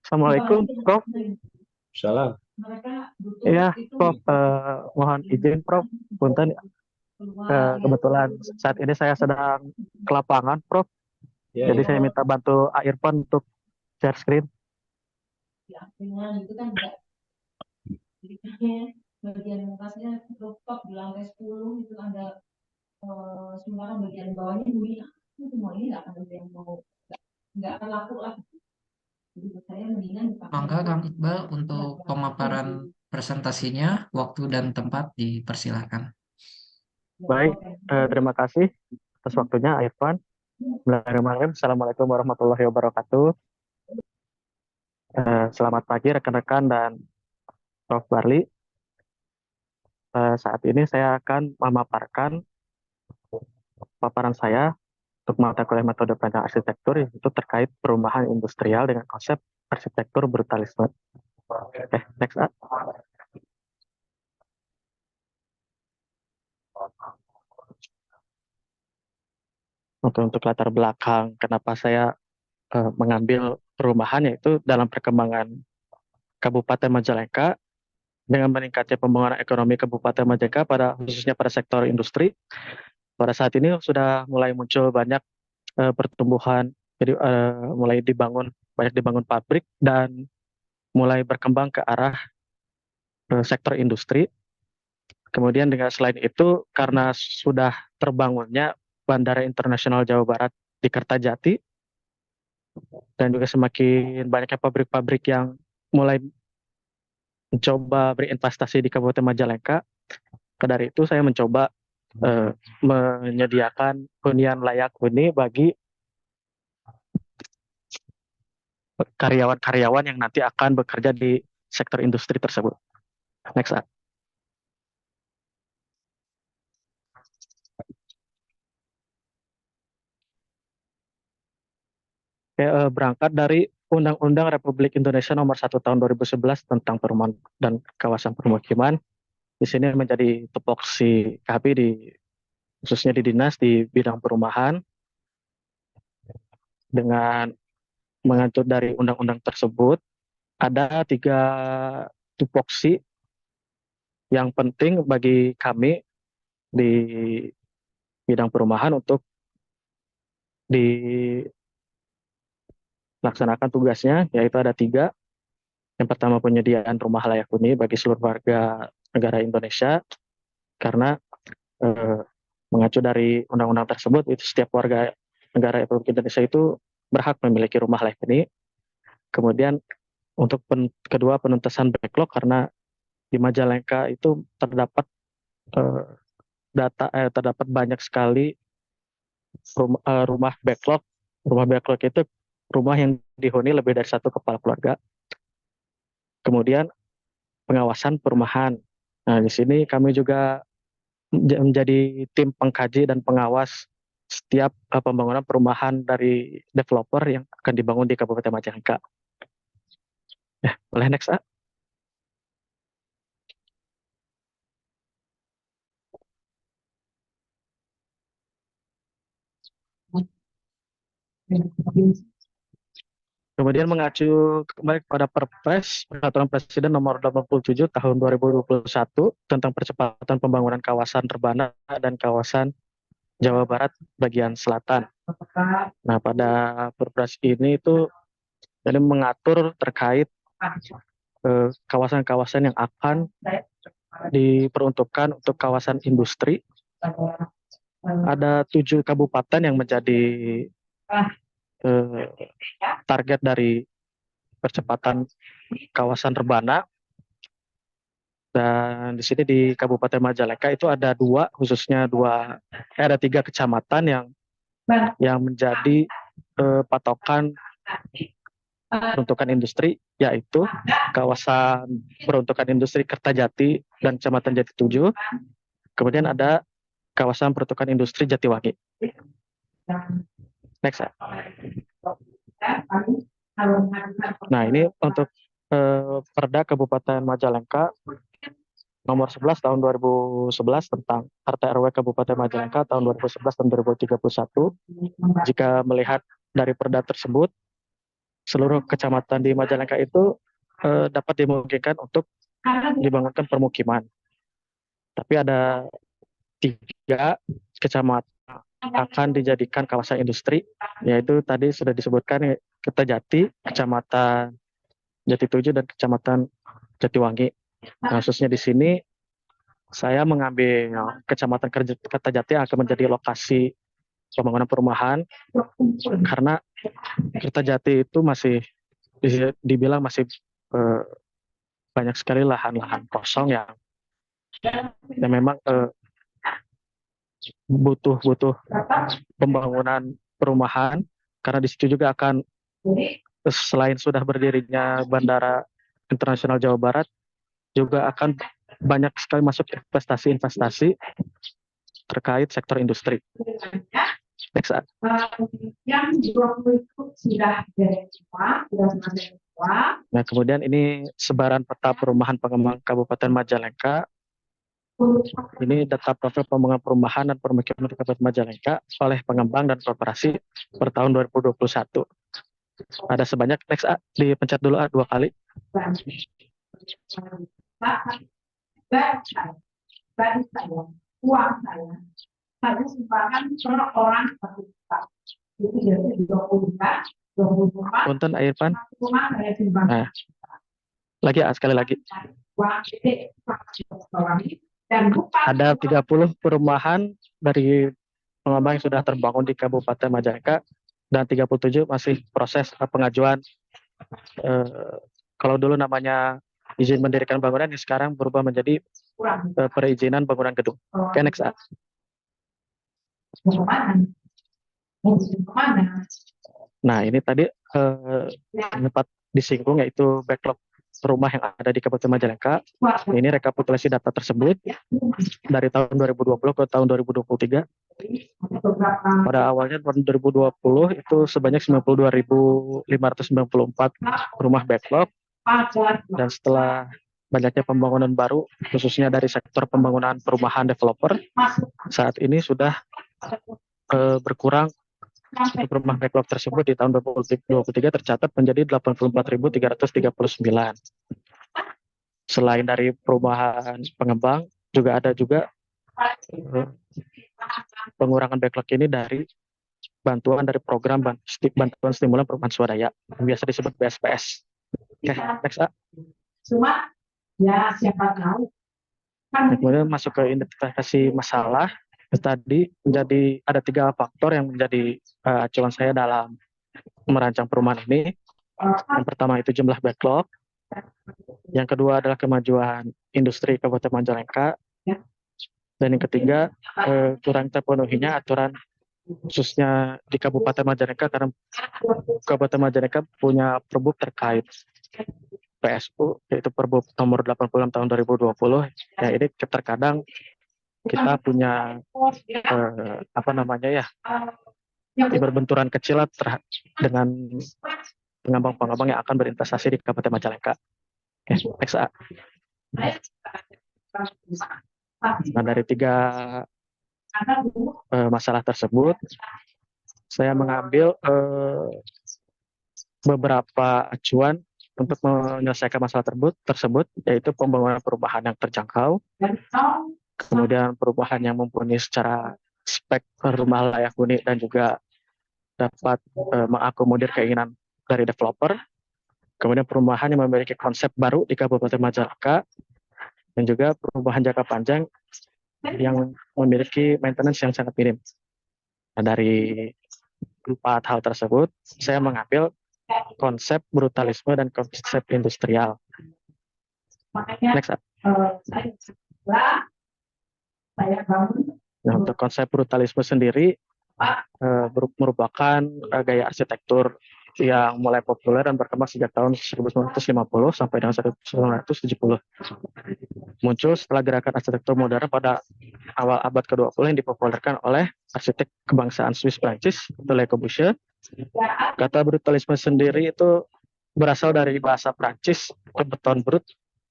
Assalamualaikum, Prof. Salam. Iya, Prof. Mohon izin, Prof. Punten, kebetulan saat ini saya sedang ke lapangan, Prof. Ya, Jadi ya. saya minta bantu Irfan untuk share screen. Mangga Kang Iqbal untuk pemaparan presentasinya, waktu dan tempat dipersilahkan. Baik, terima kasih atas waktunya, Irfan. Bismillahirrahmanirrahim. Assalamualaikum warahmatullahi wabarakatuh. Selamat pagi rekan-rekan dan Prof. Barli. Saat ini saya akan memaparkan paparan saya untuk mata kuliah metode perancang arsitektur itu terkait perumahan industrial dengan konsep arsitektur brutalisme. Oke, next up. Untuk latar belakang kenapa saya mengambil perumahan yaitu dalam perkembangan Kabupaten Majalengka dengan meningkatnya pembangunan ekonomi Kabupaten Majalengka khususnya pada sektor industri. Pada saat ini sudah mulai muncul banyak pertumbuhan, jadi mulai banyak dibangun pabrik dan mulai berkembang ke arah sektor industri. Kemudian dengan selain itu karena sudah terbangunnya Bandara Internasional Jawa Barat di Kertajati dan juga semakin banyaknya pabrik-pabrik yang mulai mencoba berinvestasi di Kabupaten Majalengka. Dari itu saya mencoba menyediakan hunian layak huni bagi karyawan-karyawan yang nanti akan bekerja di sektor industri tersebut. Next up. Berangkat dari Undang-Undang Republik Indonesia Nomor 1 Tahun 2011 tentang perumahan dan kawasan permukiman. Di sini menjadi tupoksi kami khususnya di dinas di bidang perumahan dengan mengatur dari undang-undang tersebut ada 3 tupoksi yang penting bagi kami di bidang perumahan untuk dilaksanakan tugasnya, yaitu ada 3. Yang pertama penyediaan rumah layak huni bagi seluruh warga negara Indonesia, karena eh, mengacu dari undang-undang tersebut itu setiap warga negara Republik Indonesia itu berhak memiliki rumah layak huni. Kemudian untuk kedua penuntasan backlog, karena di Majalengka itu terdapat eh, terdapat banyak sekali rumah backlog. Rumah backlog itu rumah yang dihuni lebih dari 1 kepala keluarga. Kemudian pengawasan perumahan. Nah, di sini kami juga menjadi tim pengkaji dan pengawas setiap pembangunan perumahan dari developer yang akan dibangun di Kabupaten Majalengka. Ya, boleh next, ah. Kemudian mengacu kembali kepada Perpres Peraturan Presiden Nomor 87 Tahun 2021 tentang percepatan pembangunan kawasan Rebana dan kawasan Jawa Barat bagian selatan. Nah, pada Perpres ini itu jadi mengatur terkait kawasan-kawasan yang akan diperuntukkan untuk kawasan industri. Ada 7 kabupaten yang menjadi target dari percepatan kawasan Rebana. Dan di sini di Kabupaten Majalengka itu ada ada 3 kecamatan yang menjadi patokan peruntukan industri, yaitu kawasan peruntukan industri Kertajati dan Kecamatan Jati 7. Kemudian ada kawasan peruntukan industri Jatiwangi. Next. Nah, ini untuk Perda Kabupaten Majalengka nomor 11 tahun 2011 tentang RT RW Kabupaten Majalengka tahun 2011 dan 2031. Jika melihat dari perda tersebut, seluruh kecamatan di Majalengka itu dapat dimungkinkan untuk dibangunkan permukiman. Tapi ada 3 kecamatan akan dijadikan kawasan industri, yaitu tadi sudah disebutkan Kertajati, Kecamatan Jatitujuh, dan Kecamatan Jatiwangi. Nah, khususnya di sini saya mengambil Kecamatan Kertajati yang akan menjadi lokasi pembangunan perumahan karena Kertajati itu masih dibilang masih eh, banyak sekali lahan-lahan kosong yang memang butuh pembangunan perumahan, karena di situ juga akan, selain sudah berdirinya Bandara Internasional Jawa Barat, juga akan banyak sekali masuk investasi-investasi terkait sektor industri. Next. Nah, kemudian ini sebaran peta perumahan pengembang Kabupaten Majalengka. Ini data profil pembangunan perumahan dan permukiman di Kabupaten Majalengka oleh pengembang dan korporasi per tahun 2021. Ada sebanyak, next A, dipencet dulu A 2 kali. Uang saya sumbangkan per orang 1 juta. Itu jadi 20 juta, 24. Punten Irfan. Nah, lagi sekali lagi. Ada 30 perumahan dari pengembang yang sudah terbangun di Kabupaten Majalengka dan 37 masih proses pengajuan. Kalau dulu namanya izin mendirikan bangunan, sekarang berubah menjadi perizinan bangunan gedung. Oke, next. Nah, ini tadi dapat disinggung, yaitu backlog rumah yang ada di Kabupaten Majalengka. Ini rekapitulasi data tersebut dari tahun 2020 ke tahun 2023. Pada awalnya tahun 2020 itu sebanyak 92.594 rumah backlog, dan setelah banyaknya pembangunan baru, khususnya dari sektor pembangunan perumahan developer, saat ini sudah berkurang. Rumah backlog tersebut di tahun 2023 tercatat menjadi 84.339. Selain dari perumahan pengembang, juga ada pengurangan backlog ini dari bantuan dari program bantuan stimulan perumahan swadaya, yang biasa disebut BSPS. Oke, next A. Cuma ya siapa tahu. Kemudian masuk ke identifikasi masalah. Tadi menjadi ada 3 faktor yang menjadi acuan saya dalam merancang perumahan ini. Yang pertama itu jumlah backlog. Yang kedua adalah kemajuan industri Kabupaten Majalengka. Dan yang ketiga kurang terpenuhinya aturan khususnya di Kabupaten Majalengka, karena Kabupaten Majalengka punya perbub terkait PSU, yaitu Perbub nomor 86 tahun 2020. Ya, ini terkadang kita punya berbenturan kecil dengan pengembang-pengembang yang akan berinvestasi di Kabupaten Majalengka. Next A. Nah, dari 3 masalah tersebut, saya mengambil beberapa acuan untuk menyelesaikan masalah tersebut, yaitu pembangunan perumahan yang terjangkau, kemudian perumahan yang mumpuni secara spek rumah layak huni dan juga dapat mengakomodir keinginan dari developer, kemudian perumahan yang memiliki konsep baru di Kabupaten Majalengka, dan juga perumahan jangka panjang yang memiliki maintenance yang sangat minim. Nah, dari 4 hal tersebut, saya mengambil konsep brutalisme dan konsep industrial. Next. Nah, untuk konsep brutalisme sendiri merupakan gaya arsitektur yang mulai populer dan berkembang sejak tahun 1950 sampai dengan 1970. Muncul setelah gerakan arsitektur modern pada awal abad ke-20 yang dipopulerkan oleh arsitek kebangsaan Swiss Prancis, Le Corbusier. Kata brutalisme sendiri itu berasal dari bahasa Prancis, beton brut,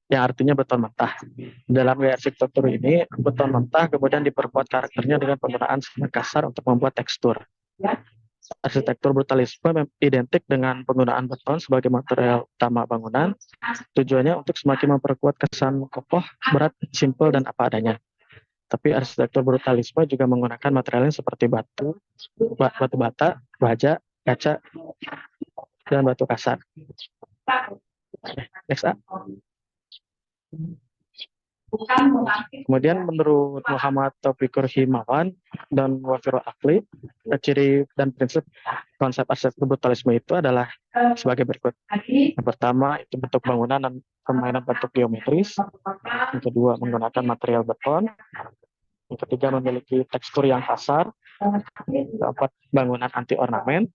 yang artinya beton mentah. Dalam gaya arsitektur ini, beton mentah kemudian diperkuat karakternya dengan penggunaan semen kasar untuk membuat tekstur. Arsitektur brutalisme identik dengan penggunaan beton sebagai material utama bangunan. Tujuannya untuk semakin memperkuat kesan kokoh, berat, simpel, dan apa adanya. Tapi arsitektur brutalisme juga menggunakan materialnya seperti batu bata, baja, kaca, dan batu kasar. Next up. Kemudian menurut Muhammad Taufikur Himawan dan Wafirul Akli, ciri dan prinsip konsep arsitektur brutalisme itu adalah sebagai berikut. Yang pertama itu bentuk bangunan dan permainan bentuk geometris. Yang kedua menggunakan material beton. Yang ketiga memiliki tekstur yang kasar. Keempat bangunan anti ornamen.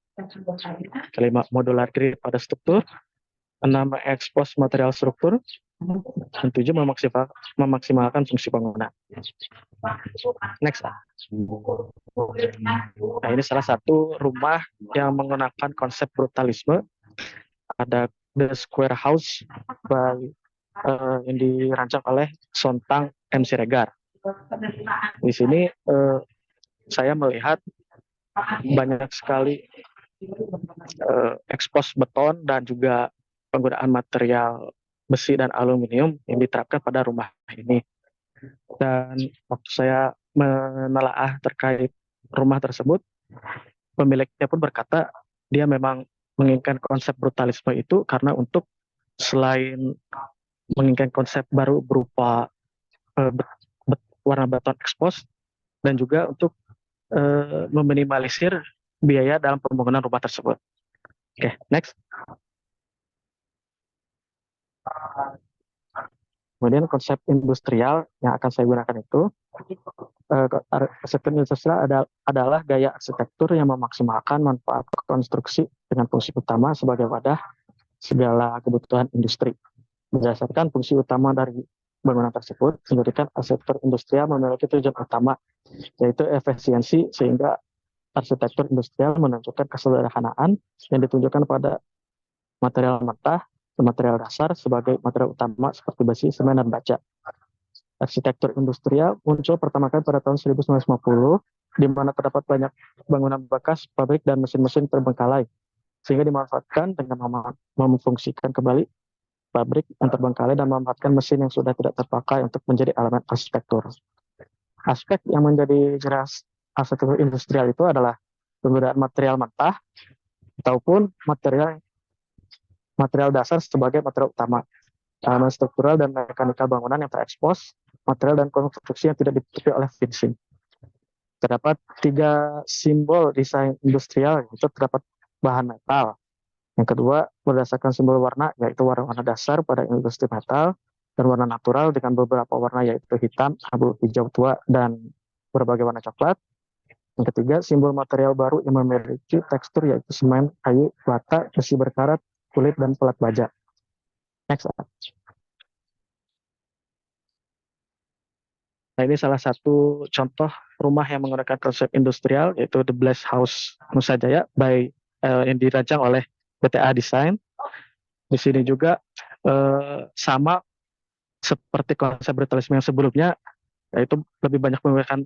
Kelima modular grid pada struktur. 6 ekspos material struktur. Dan 7 memaksimalkan fungsi bangunan. Next. Nah, ini salah satu rumah yang menggunakan konsep brutalisme. Ada The Square House yang dirancang oleh Sontang M. Siregar. Di sini saya melihat banyak sekali ekspos beton dan juga penggunaan material besi dan aluminium yang diterapkan pada rumah ini. Dan waktu saya menelaah terkait rumah tersebut, pemiliknya pun berkata dia memang menginginkan konsep brutalisme itu karena untuk selain menginginkan konsep baru berupa warna beton ekspos dan juga untuk meminimalisir biaya dalam pembangunan rumah tersebut. Oke, next. Kemudian konsep industrial yang akan saya gunakan itu, arsitektur industrial adalah gaya arsitektur yang memaksimalkan manfaat konstruksi dengan fungsi utama sebagai wadah segala kebutuhan industri. Berdasarkan fungsi utama dari bangunan tersebut, menjadikan arsitektur industrial memiliki tujuan utama, yaitu efisiensi, sehingga arsitektur industrial menunjukkan kesederhanaan yang ditunjukkan pada material mentah, material dasar sebagai material utama seperti besi, semen, dan baja. Arsitektur industrial muncul pertama kali pada tahun 1950, di mana terdapat banyak bangunan bekas, pabrik, dan mesin-mesin terbengkalai, sehingga dimanfaatkan dengan memfungsikan kembali pabrik yang terbengkalai dan memanfaatkan mesin yang sudah tidak terpakai untuk menjadi elemen arsitektur. Aspek yang menjadi jelas arsitektur industrial itu adalah penggunaan material mentah ataupun material dasar sebagai material utama, elemen struktural dan mekanikal bangunan yang terekspos, material dan konstruksi yang tidak ditutupi oleh finishing. Terdapat 3 simbol desain industrial, yaitu terdapat bahan metal. Yang kedua, berdasarkan simbol warna, yaitu warna dasar pada industri metal, dan warna natural dengan beberapa warna, yaitu hitam, abu, hijau tua, dan berbagai warna coklat. Yang ketiga, simbol material baru yang memiliki tekstur, yaitu semen, kayu, bata, besi berkarat, kulit, dan pelat baja. Next. Nah, ini salah satu contoh rumah yang menggunakan konsep industrial, yaitu The Blast House Nusa Jaya yang dirancang oleh PTA Design. Di sini juga sama seperti konsep brutalisme yang sebelumnya, yaitu lebih banyak menggunakan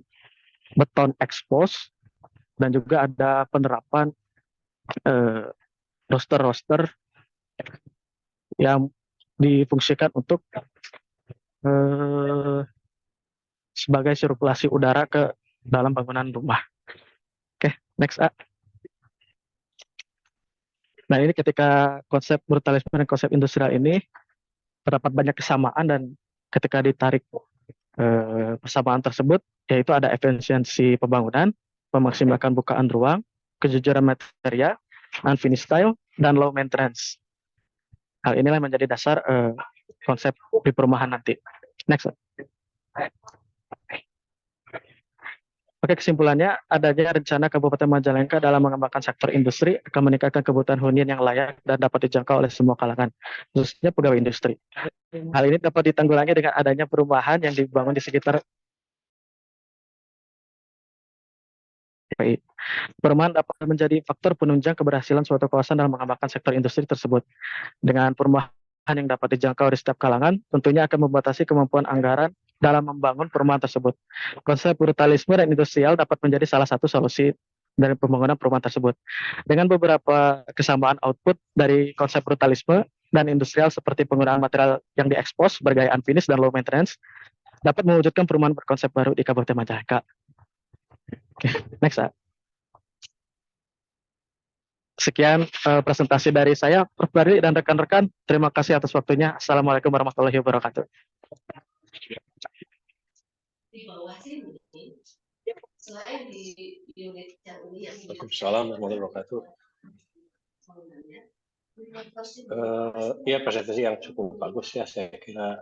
beton expose dan juga ada penerapan roster-roster yang difungsikan untuk sebagai sirkulasi udara ke dalam bangunan rumah. Oke, next. Nah, ini ketika konsep brutalisme dan konsep industrial ini terdapat banyak kesamaan, dan ketika ditarik persamaan tersebut, yaitu ada efisiensi pembangunan, memaksimalkan bukaan ruang, kejujuran material, unfinished style, dan low maintenance. Hal inilah yang menjadi dasar konsep di perumahan nanti. Next. Oke, kesimpulannya, adanya rencana Kabupaten Majalengka dalam mengembangkan sektor industri akan meningkatkan kebutuhan hunian yang layak dan dapat dijangkau oleh semua kalangan, khususnya pegawai industri. Hal ini dapat ditanggulangi dengan adanya perumahan yang dibangun di sekitar PI. Perumahan dapat menjadi faktor penunjang keberhasilan suatu kawasan dalam mengembangkan sektor industri tersebut. Dengan perumahan yang dapat dijangkau di setiap kalangan, tentunya akan membatasi kemampuan anggaran dalam membangun perumahan tersebut. Konsep brutalisme dan industrial dapat menjadi salah satu solusi dari pembangunan perumahan tersebut. Dengan beberapa kesamaan output dari konsep brutalisme dan industrial seperti penggunaan material yang diekspos, bergaya unfinished dan low maintenance, dapat mewujudkan perumahan berkonsep baru di Kabupaten Majalengka. Oke, next. Sekian presentasi dari saya, Prof. Barli dan rekan-rekan. Terima kasih atas waktunya. Assalamualaikum warahmatullahi wabarakatuh. Waalaikumsalam warahmatullahi wabarakatuh. Iya, presentasi yang cukup bagus ya. Saya kira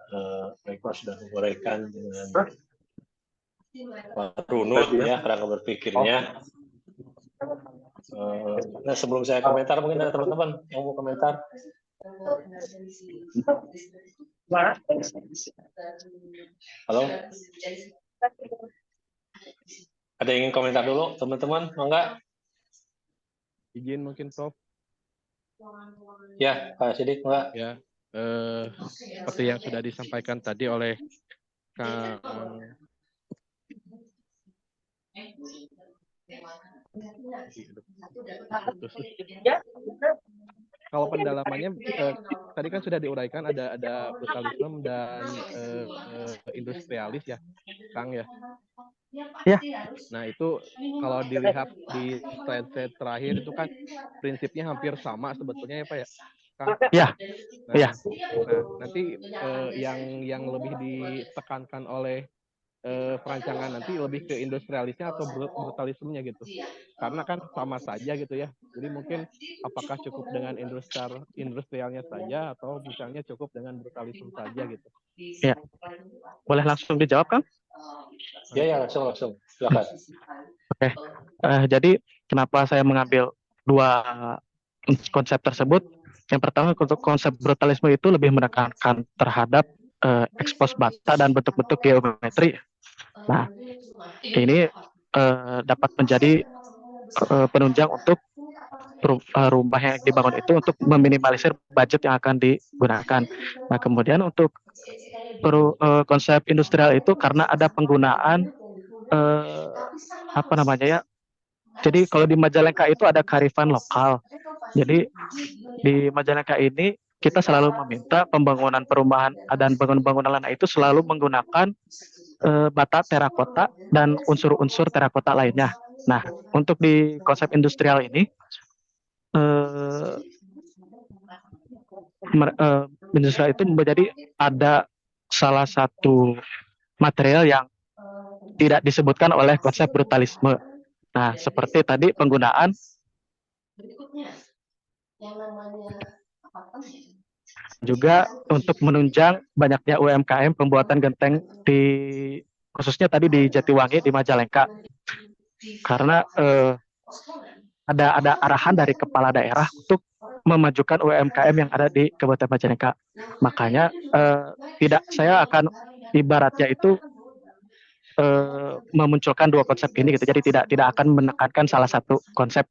Pak Iqbal sudah menguraikan dengan runut ya kerangka berpikirnya. Nah, sebelum saya komentar, mungkin ada teman-teman yang mau komentar. Halo? Ada yang ingin komentar dulu, teman-teman? Enggak? Izin mungkin Prof. Ya, Pak Sidik, enggak? Ya, seperti yang sudah disampaikan tadi oleh Kang kalau pendalamannya tadi kan sudah diuraikan ada brutalisme dan industrialis ya, Kang ya. Ya. Nah itu kalau dilihat di slide terakhir itu kan prinsipnya hampir sama sebetulnya ya Pak ya, Kang. Ya. Nah, Ya. nah nanti yang lebih ditekankan oleh perancangan nanti lebih ke industrialisnya atau brutalismenya gitu, karena kan sama saja gitu ya. Jadi mungkin apakah cukup dengan industrialnya saja atau misalnya cukup dengan brutalisme saja gitu. Ya. Boleh langsung dijawab, Kang? Ya, langsung. Silakan. Oke. Jadi kenapa saya mengambil dua konsep tersebut? Yang pertama, untuk konsep brutalisme itu lebih menekankan terhadap ekspos bata dan bentuk-bentuk geometri. Nah, ini dapat menjadi penunjang untuk rumah yang dibangun itu untuk meminimalisir budget yang akan digunakan. Nah, kemudian untuk konsep industrial itu karena ada penggunaan apa namanya ya? Jadi kalau di Majalengka itu ada kearifan lokal. Jadi di Majalengka ini kita selalu meminta pembangunan perumahan dan bangunan-bangunan lain itu selalu menggunakan bata terakota dan unsur-unsur terakota lainnya. Nah, untuk di konsep industrial ini, industrial itu menjadi ada salah satu material yang tidak disebutkan oleh konsep brutalisme. Nah, seperti tadi penggunaan juga untuk menunjang banyaknya UMKM pembuatan genteng khususnya tadi di Jatiwangi di Majalengka, karena ada arahan dari kepala daerah untuk memajukan UMKM yang ada di Kabupaten Majalengka. Makanya saya akan ibaratnya itu memunculkan dua konsep ini gitu. Jadi tidak akan menekankan salah satu konsep.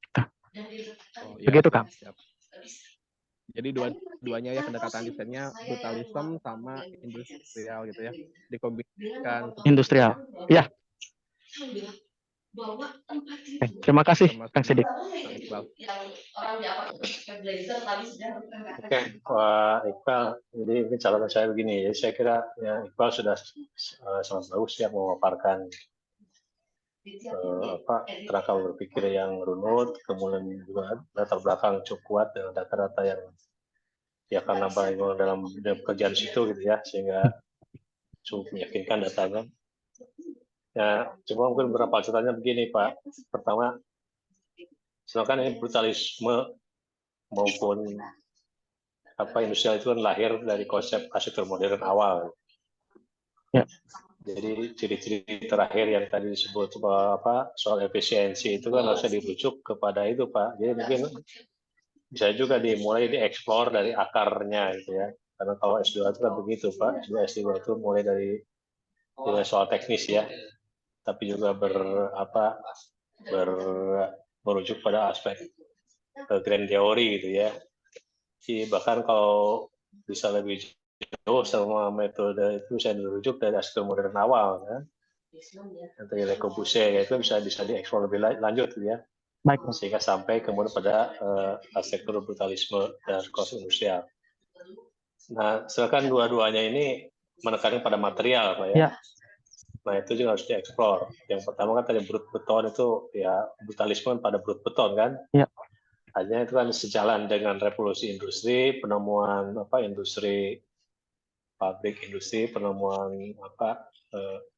Oh, ya, begitu, Kang. siap. Jadi dua-duanya ya pendekatan desainnya brutalisme sama industrial gitu ya, dikombinasikan. Industrial, ya. Terima kasih, Kang Sidik. Kang Iqbal. Oke, Pak Iqbal. Jadi mungkin catatan saya begini. Jadi saya kira ya, Iqbal sudah sangat bagus ya memaparkan kerangka berpikir yang runut, kemudian juga latar belakang cukup kuat dengan data-data yang ya karena banyak dalam pekerjaan situ gitu ya, sehingga cukup meyakinkan datanya. Ya, cuma mungkin beberapa catatannya begini Pak. Pertama, sedangkan ini brutalisme maupun industrial itu kan lahir dari konsep arsitektur modern awal. Ya. Jadi ciri-ciri terakhir yang tadi disebut soal efisiensi itu kan harusnya dirujuk kepada itu Pak. Jadi mungkin bisa juga dimulai dieksplor dari akarnya gitu ya. Karena kalau S2 itu kan begitu Pak. S2 itu mulai dari soal teknis ya. Tapi juga merujuk pada aspek grand teori gitu ya. Jadi bahkan kalau bisa lebih jauh sama metode itu bisa dirujuk dari arsitektur modern awal kan. Dari Le Corbusier itu bisa dieksplor lebih lanjut ya. Baik, Prof. Sehingga sampai kemudian pada arsitektur brutalisme dan konsep industrial. Nah, sedangkan dua-duanya ini menekankan pada material, Pak ya. Ya. Nah, itu juga harus dieksplor. Yang pertama kan tadi brut beton itu ya brutalisme pada brut beton kan. Ya. Hanya itu kan sejalan dengan revolusi industri, penemuan industri pabrik industri, penemuan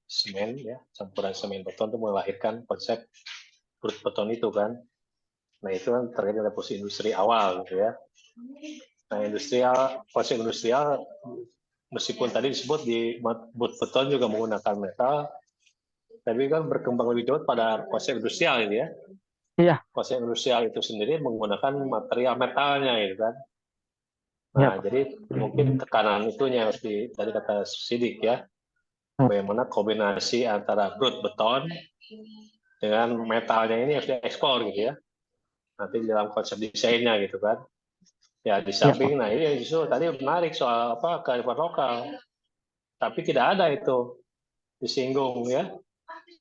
semen ya, campuran semen beton itu melahirkan konsep brut beton itu kan. Nah, itu kan terkait dengan revolusi industri awal gitu ya. Nah, konsep industrial meskipun tadi disebut di brut beton juga menggunakan metal, tapi kan berkembang lebih jauh pada konsep industrial ini ya. Iya. Konsep industrial itu sendiri menggunakan material metalnya gitu kan. Ya, Nah, jadi mungkin tekanan itunya harus tadi kata Sidik ya. Bagaimana kombinasi antara brut beton dengan metalnya ini harus diekspor gitu ya. Nanti di dalam konsep desainnya gitu kan. Ya di samping, nah ini justru tadi menarik soal kearifan lokal. Tapi tidak ada itu disinggung ya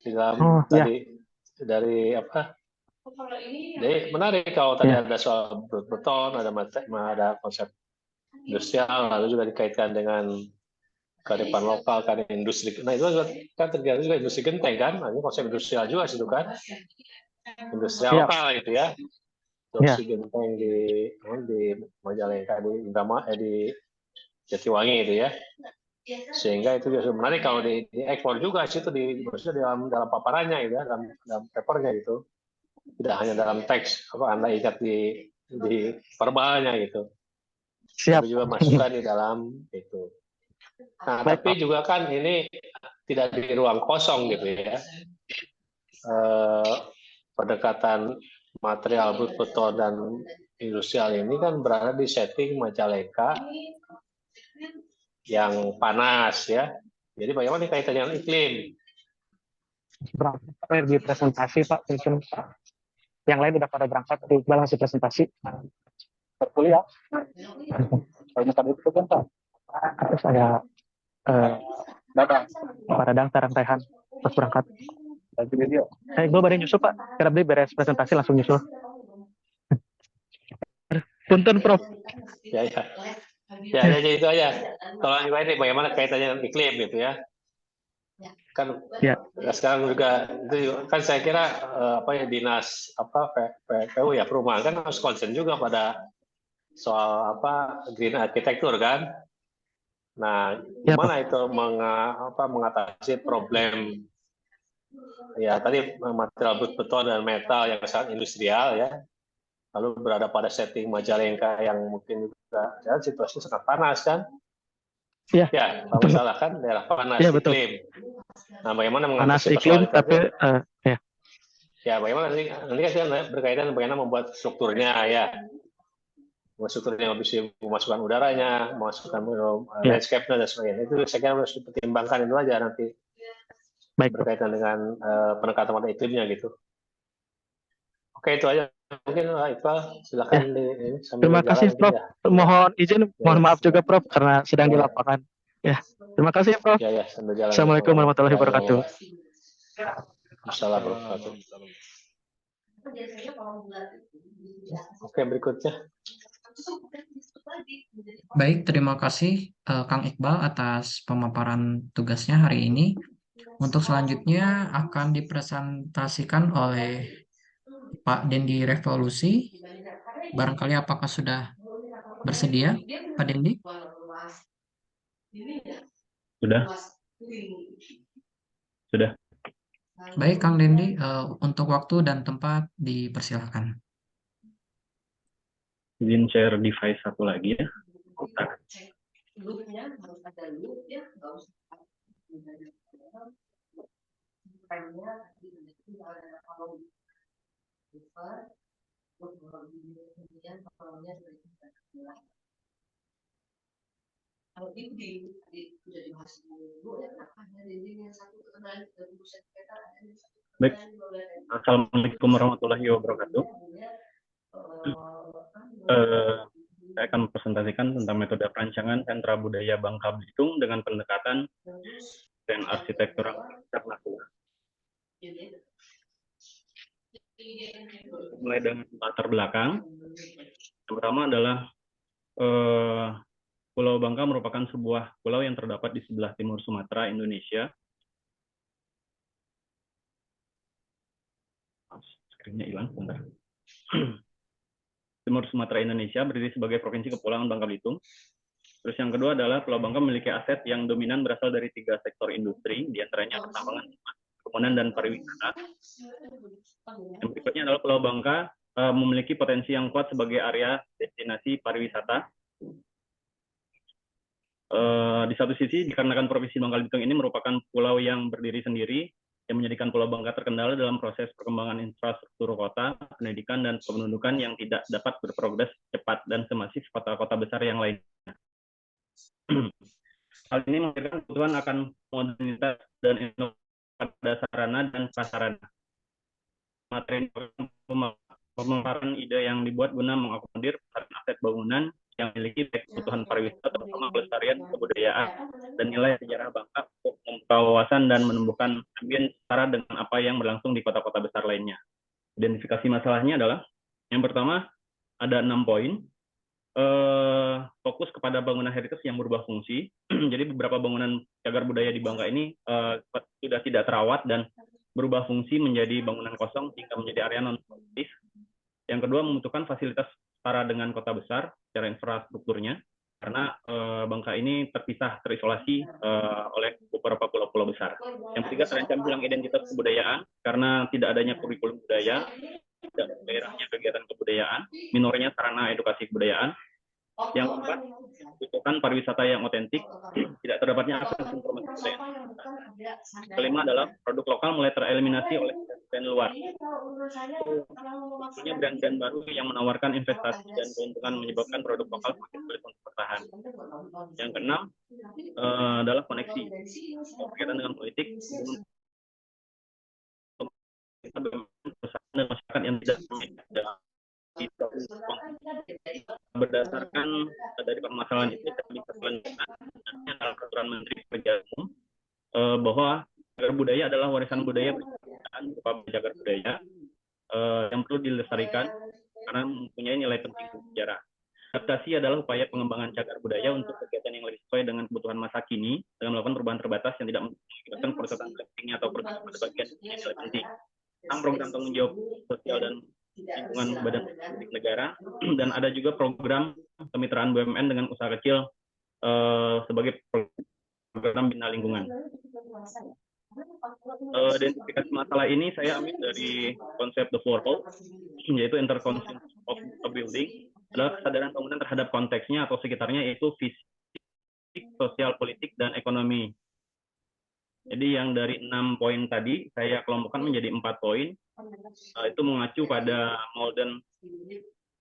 di dalam tadi dari Jadi menarik kalau tadi ada soal brut beton, ada konsep industrial, lalu juga dikaitkan dengan kearifan lokal, kan industri. Nah itu kan terjadi juga industri genteng kan, nah, ini konsep industrial juga situ kan, industrial lokal itu ya. Industri genteng di Majalengka, di Jatiwangi itu ya. Sehingga itu juga menarik kalau diekspor juga situ maksudnya dalam paparannya gitu ya, dalam papernya gitu. Tidak hanya dalam teks Anda ingat di verbalnya gitu. Siap. Tapi juga masukkan di dalam itu. Nah, Baik, tapi juga kan ini tidak di ruang kosong gitu ya. Pendekatan material brut beton dan industrial ini kan berada di setting Majalengka yang panas ya. Jadi bagaimana kaitannya dengan iklim? Berangkat di presentasi Pak, mungkin yang lain udah pada berangkat, Iqbal masih presentasi berkuliah. Kalau tadi itu kan Pak, terus saya Pak Dadang sekarang Rehan terus berangkat. Iqbal baru nyusul Pak, karena beli beres presentasi langsung nyusul. Punten Prof. Ya aja itu aja. Kalau yang lain bagaimana kaitannya dengan iklim gitu ya. Kan sekarang juga itu kan saya kira dinas PU ya perumahan kan harus concern juga pada soal green architecture kan. Nah, gimana itu mengatasi problem ya tadi material brut beton dan metal yang sangat industrial ya. Lalu berada pada setting Majalengka yang mungkin juga ya, situasinya sangat panas kan. Ya, kalau salah kan daerah panas iklim. Nah, bagaimana mengatasi iklim tapi ya bagaimana nanti kan berkaitan bagaimana membuat strukturnya ya. Strukturnya bisa memasukkan udaranya, memasukkan landscape-nya dan sebagainya. Itu saya kira harus dipertimbangkan itu aja nanti. Baik, berkaitan dengan pendekatan pada iklimnya gitu. Oke, itu aja. Mungkin Iqbal, silakan terima kasih Prof. Mohon izin, mohon maaf juga Prof karena sedang di lapangan. Ya, terima kasih Prof. Sambil jalan. Assalamualaikum warahmatullahi wabarakatuh. Assalamualaikum warahmatullahi wabarakatuh. Oke, berikutnya. Baik, terima kasih Kang Iqbal atas pemaparan tugasnya hari ini. Untuk selanjutnya akan dipresentasikan oleh Pak Dendi Revolusi. Barangkali apakah sudah bersedia, Pak Dendi? Sudah. Baik, Kang Dendi, untuk waktu dan tempat dipersilahkan. Izin share device satu lagi ya. Baik. Assalamualaikum warahmatullahi wabarakatuh. Saya akan presentasikan tentang metode perancangan sentra budaya Bangka Belitung dengan pendekatan dan arsitektural vernakular. Mulai dengan latar belakang. Yang pertama adalah Pulau Bangka merupakan sebuah pulau yang terdapat di sebelah timur Sumatera, Indonesia. Screen-nya hilang, bentar. Timur Sumatera, Indonesia berdiri sebagai provinsi kepulauan Bangka Belitung. Terus yang kedua adalah Pulau Bangka memiliki aset yang dominan berasal dari 3 sektor industri, diantaranya pertambangan, perkebunan, dan pariwisata. Yang berikutnya adalah Pulau Bangka memiliki potensi yang kuat sebagai area destinasi pariwisata. Di satu sisi, dikarenakan Provinsi Bangka Belitung ini merupakan pulau yang berdiri sendiri, yang menjadikan Pulau Bangka terkendala dalam proses perkembangan infrastruktur kota, pendidikan, dan kependudukan yang tidak dapat berprogres cepat dan semasif kota-kota besar yang lainnya. Hal ini melahirkan kebutuhan akan modernitas dan inovasi pada sarana dan prasarana. Materi pemaparan ide yang dibuat guna mengakomodir aset bangunan yang memiliki kebutuhan pariwisata, terutama kelestarian kebudayaan dan nilai sejarah Bangka untuk membuka wawasan dan menumbuhkan ambience setara dengan apa yang berlangsung di kota-kota besar lainnya. Identifikasi masalahnya adalah yang pertama ada 6 poin. Fokus kepada bangunan heritage yang berubah fungsi. Jadi beberapa bangunan cagar budaya di Bangka ini sudah tidak terawat dan berubah fungsi menjadi bangunan kosong hingga menjadi area non-produktif. Yang kedua, membutuhkan fasilitas setara dengan kota besar secara infrastrukturnya, karena Bangka ini terisolasi oleh beberapa pulau-pulau besar. Yang ketiga, terancam hilang identitas kebudayaan karena tidak adanya kurikulum budaya, tidak daerahnya kegiatan kebudayaan, minornya sarana edukasi kebudayaan. Yang keempat, butuhkan pariwisata yang otentik, tidak terdapatnya akses informasi budaya. Kelima adalah produk lokal mulai tereliminasi oleh brand luar. Munculnya brand-brand baru yang menawarkan investasi dan keuntungan menyebabkan produk lokal semakin sulit untuk bertahan. Yang keenam adalah koneksi berkaitan dengan politik, perusahaan dan masyarakat yang tidak berdasarkan dari permasalahan itu bisa selanjutnya dalam peraturan Menteri Pekerjaan Umum bahwa cagar budaya adalah warisan budaya berkelanjutan berupa cagar budaya yang perlu dilestarikan karena mempunyai nilai penting sejarah. Adaptasi adalah upaya pengembangan cagar budaya untuk kegiatan yang lebih sesuai dengan kebutuhan masa kini dengan melakukan perubahan terbatas yang tidak mengakibatkan perusahaan pentingnya atau perusahaan pada bagian yang nilai penting. Program tanggung jawab sosial dan lingkungan badan publik negara, dan ada juga program kemitraan BUMN dengan usaha kecil sebagai program bina lingkungan. Identifikasi masalah ini saya ambil dari konsep The Four Pillars, yaitu interconscious of a building, adalah kesadaran bangunan terhadap konteksnya atau sekitarnya, yaitu fisik, sosial, politik, dan ekonomi. Jadi yang dari 6 poin tadi saya kelompokkan menjadi 4 poin. Itu mengacu pada Molden.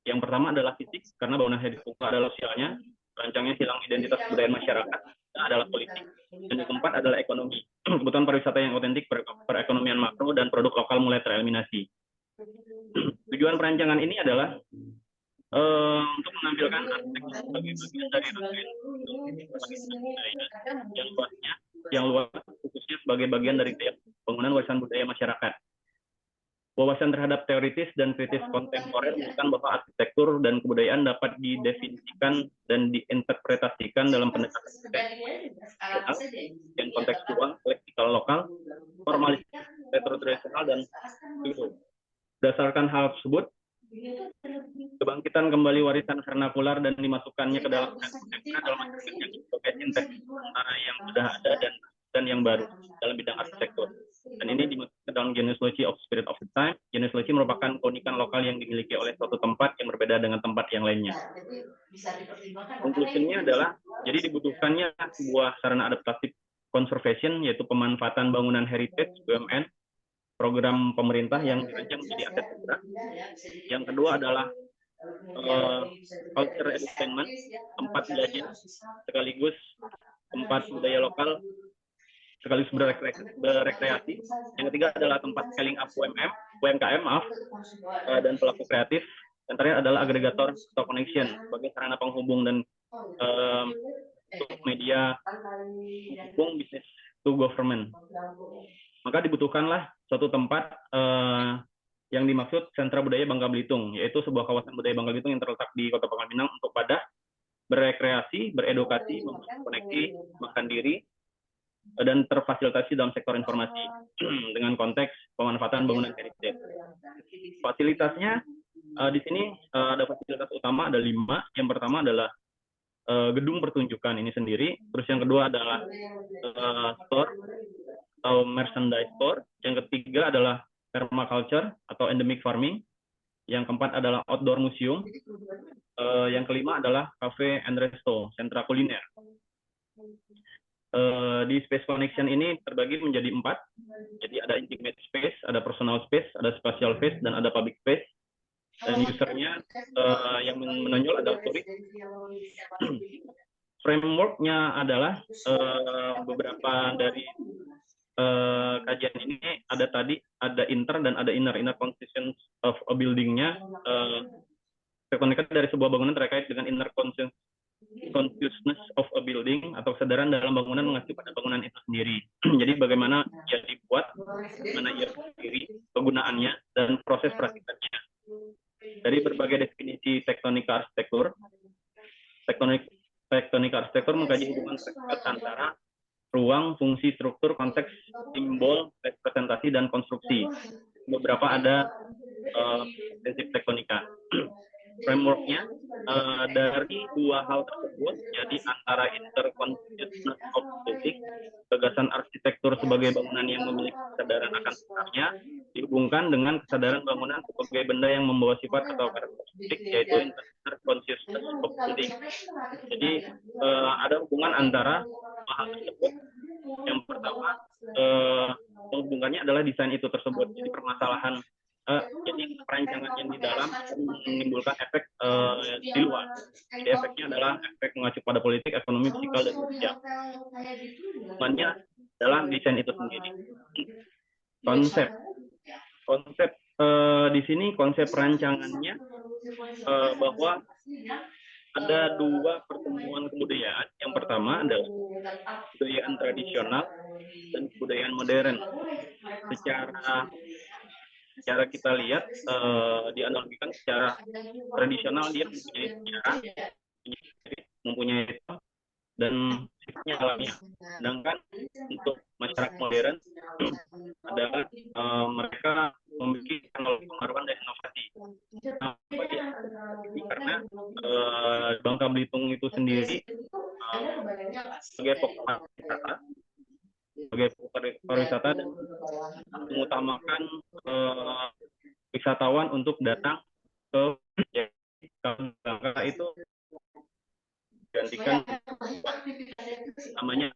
Yang pertama adalah fisik, karena bangunan heritage adalah sosialnya, rancangnya hilang identitas budaya masyarakat, adalah politik. Dan yang keempat adalah ekonomi, kebutuhan pariwisata yang otentik, perekonomian makro, dan produk lokal mulai tereliminasi. Tujuan perancangan ini adalah untuk menampilkan arsitektur sebagai bagian dari rangkaian yang luas, khususnya sebagai bagian dari bangunan warisan budaya masyarakat. Wawasan terhadap teoritis dan kritis kontemporer menunjukkan bahwa arsitektur dan kebudayaan dapat didefinisikan dan diinterpretasikan dalam pendekatan yang kontekstual, leksikal lokal, formalis, retro-tradisional, dan itu. Berdasarkan hal tersebut, kebangkitan kembali warisan vernakular dan dimasukkannya ke dalam masyarakat yang sebagai sintesis antara yang sudah ada dan yang baru dalam bidang arsitektur. Dan ini dimasukkan dalam genealogy of spirit of the time. Genealogy merupakan keunikan lokal yang dimiliki oleh suatu tempat yang berbeda dengan tempat yang lainnya. Konklusinya adalah, jadi dibutuhkannya sebuah sarana adaptatif conservation, yaitu pemanfaatan bangunan heritage BUMN, program pemerintah yang dirancang menjadi aset negara. Yang kedua adalah culture edutainment, tempat belajar sekaligus tempat budaya lokal sekaligus berekreasi. Yang ketiga adalah tempat scaling up UMKM dan pelaku kreatif. yang terakhir adalah agregator atau connection sebagai sarana penghubung dan untuk media penghubung bisnis to government. Maka dibutuhkanlah suatu tempat yang dimaksud Sentra Budaya Bangka Belitung, yaitu sebuah kawasan budaya Bangka Belitung yang terletak di Kota Pangkal Pinang untuk pada berekreasi, beredukasi, koneksi, makan diri, dan terfasilitasi dalam sektor informasi dengan konteks pemanfaatan bangunan heritage. Fasilitasnya di sini ada fasilitas utama, ada 5. Yang pertama adalah gedung pertunjukan ini sendiri, terus yang kedua adalah store atau merchandise store, yang ketiga adalah permaculture atau endemic farming, yang keempat adalah outdoor museum, yang kelima adalah cafe and resto, sentra kuliner. Di Space Connection ini terbagi menjadi 4, jadi ada intimate space, ada personal space, ada spatial space, dan ada public space. Dan usernya yang menonjol adalah turis. Frameworknya adalah beberapa dari kajian ini ada inter dan ada inner constituents of a building-nya terkoneksi dari sebuah bangunan terkait dengan inner consciousness of a building atau kesadaran dalam bangunan mengacu pada bangunan itu sendiri. Jadi bagaimana ia dibuat, bagaimana ia berdiri, kegunaannya, dan proses perakitannya. Dari berbagai definisi tektonika arsitektur, tektonika arsitektur mengkaji hubungan antara ruang, fungsi, struktur, konteks, simbol, representasi, dan konstruksi. Beberapa ada prinsip tektonika. Frameworknya dari 2 hal tersebut, jadi antara interconsciousness of building, gagasan arsitektur sebagai bangunan yang memiliki kesadaran akan sekitarnya, dihubungkan dengan kesadaran bangunan sebagai benda yang membawa sifat atau karakteristik, yaitu interconsciousness of building. Jadi ada hubungan antara hal tersebut. Yang pertama, menghubungkannya adalah desain itu tersebut. Jadi permasalahan jadi perancangan yang di dalam menimbulkan efek di luar. Jadi efeknya adalah efek mengacu pada politik, ekonomi, fisikal, dan sosial. Hubungannya dalam desain itu sendiri. Konsep di sini konsep perancangannya bahwa ada 2 pertemuan kebudayaan. Yang pertama adalah kebudayaan tradisional dan kebudayaan modern. Secara kita lihat, dianalogikan secara tradisional dia mempunyai sejarah, mempunyai dan sifatnya alamiah. Sedangkan untuk masyarakat modern adalah mereka memiliki teknologi pengaruhan dan inovasi. Karena Bangka Belitung itu sendiri sebagai pariwisata dan mengutamakan wisatawan untuk datang ke Bangka itu gantikan namanya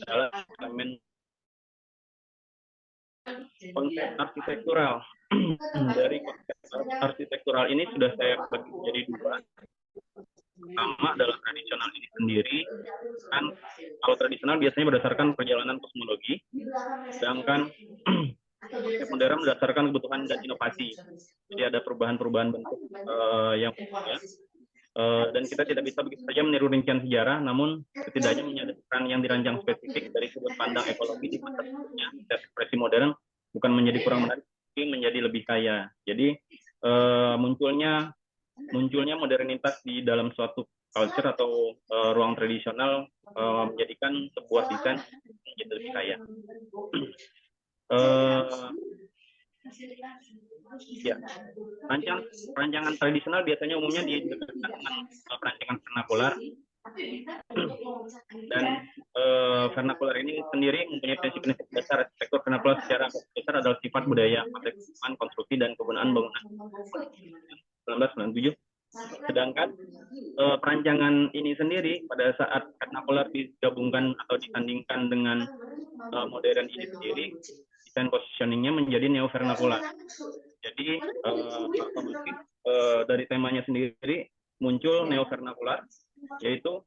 adalah elemen konsep arsitektural. Dari konsep arsitektural ini sudah saya bagi menjadi 2. Pertama adalah tradisional ini sendiri. Kan kalau tradisional biasanya berdasarkan perjalanan kosmologi, sedangkan konsep modern berdasarkan kebutuhan dan inovasi. Jadi ada perubahan-perubahan bentuk yang ya. Dan kita tidak bisa begitu saja meniru rincian sejarah, namun setidaknya menyadarkan yang dirancang spesifik dari sudut pandang ekologi di masa sebelumnya. Ekspresi modern bukan menjadi kurang menarik, tapi menjadi lebih kaya. Jadi munculnya modernitas di dalam suatu culture atau ruang tradisional menjadikan sebuah desain menjadi lebih kaya. Ya, perancangan tradisional biasanya umumnya didekatkan dengan perancangan vernakular, dan vernakular ini sendiri mempunyai prinsip-prinsip dasar. Arsitektur vernakular secara besar adalah sifat budaya, konteks konstruksi, dan kegunaan bangunan 1997. Sedangkan perancangan ini sendiri pada saat vernakular digabungkan atau disandingkan dengan modern ini sendiri, desain positioningnya menjadi neo-vernakular. Jadi dari temanya sendiri muncul neo-vernakular yaitu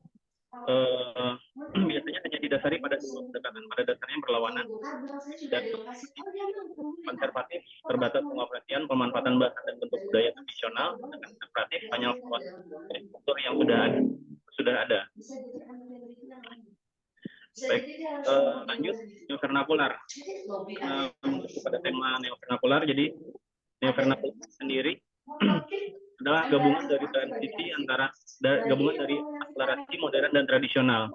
biasanya hanya didasari pada dua pendekatan, pada dasarnya berlawanan dan konservatif, terbatas pengoperasian, pemanfaatan bahasa dan bentuk budaya tradisional, dan konservatif hanya struktur yang sudah ada. Baik, lanjut neovernakular. Pada tema neovernakular, jadi neovernakular sendiri adalah gabungan dari transisi antara gabungan dari akselerasi modern dan tradisional,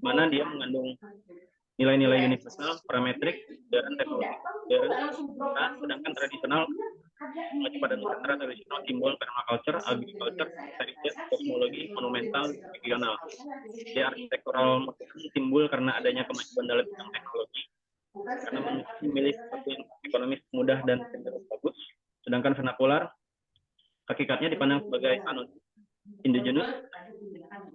mana dia mengandung nilai-nilai universal, parametrik, dan teknologi modern, sedangkan tradisional mengacu pada nusantara tradisional, simbol, permaculture, agriculture, heritage, kosmologi, monumental, regional. Dia arsitektural modern timbul karena adanya kemajuan dalam bidang teknologi, karena memiliki ekonomis mudah dan cenderung bagus, sedangkan vernakular hakikatnya dipandang sebagai indigenous,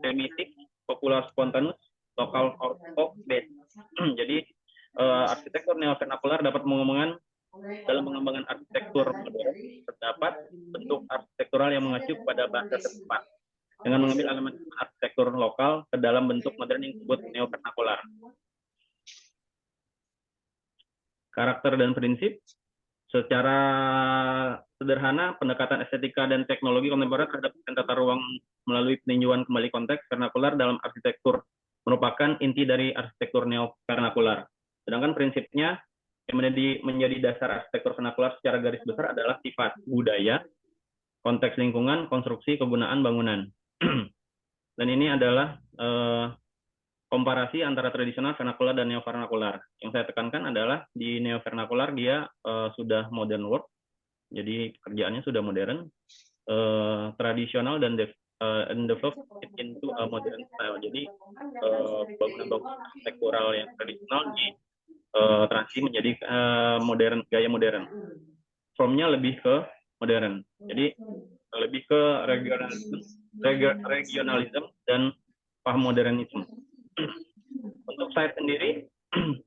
semitic, popular spontaneous, lokal or folk based. Jadi arsitektur neovernakular dapat mengembangan dalam pengembangan arsitektur modern terdapat bentuk arsitektural yang mengacu pada bahasa setempat dengan mengambil elemen arsitektur lokal ke dalam bentuk modern yang disebut neovernakular. Karakter dan prinsip. Secara sederhana, pendekatan estetika dan teknologi kontemporer terhadap tata ruang melalui peninjauan kembali konteks vernakular dalam arsitektur merupakan inti dari arsitektur neovernakular. Sedangkan prinsipnya yang menjadi dasar arsitektur vernakular secara garis besar adalah sifat budaya, konteks lingkungan, konstruksi, kegunaan bangunan. Dan ini adalah komparasi antara tradisional, vernakular, dan neovernakular. Yang saya tekankan adalah di neovernakular dia sudah modern work, jadi kerjaannya sudah modern, tradisional dan developed into a modern style. Jadi bangunan-bangunan arsitektural yang tradisional di transisi menjadi modern, gaya modern. Formnya lebih ke modern. Jadi lebih ke regionalisme dan paham modernisme. Untuk saya sendiri,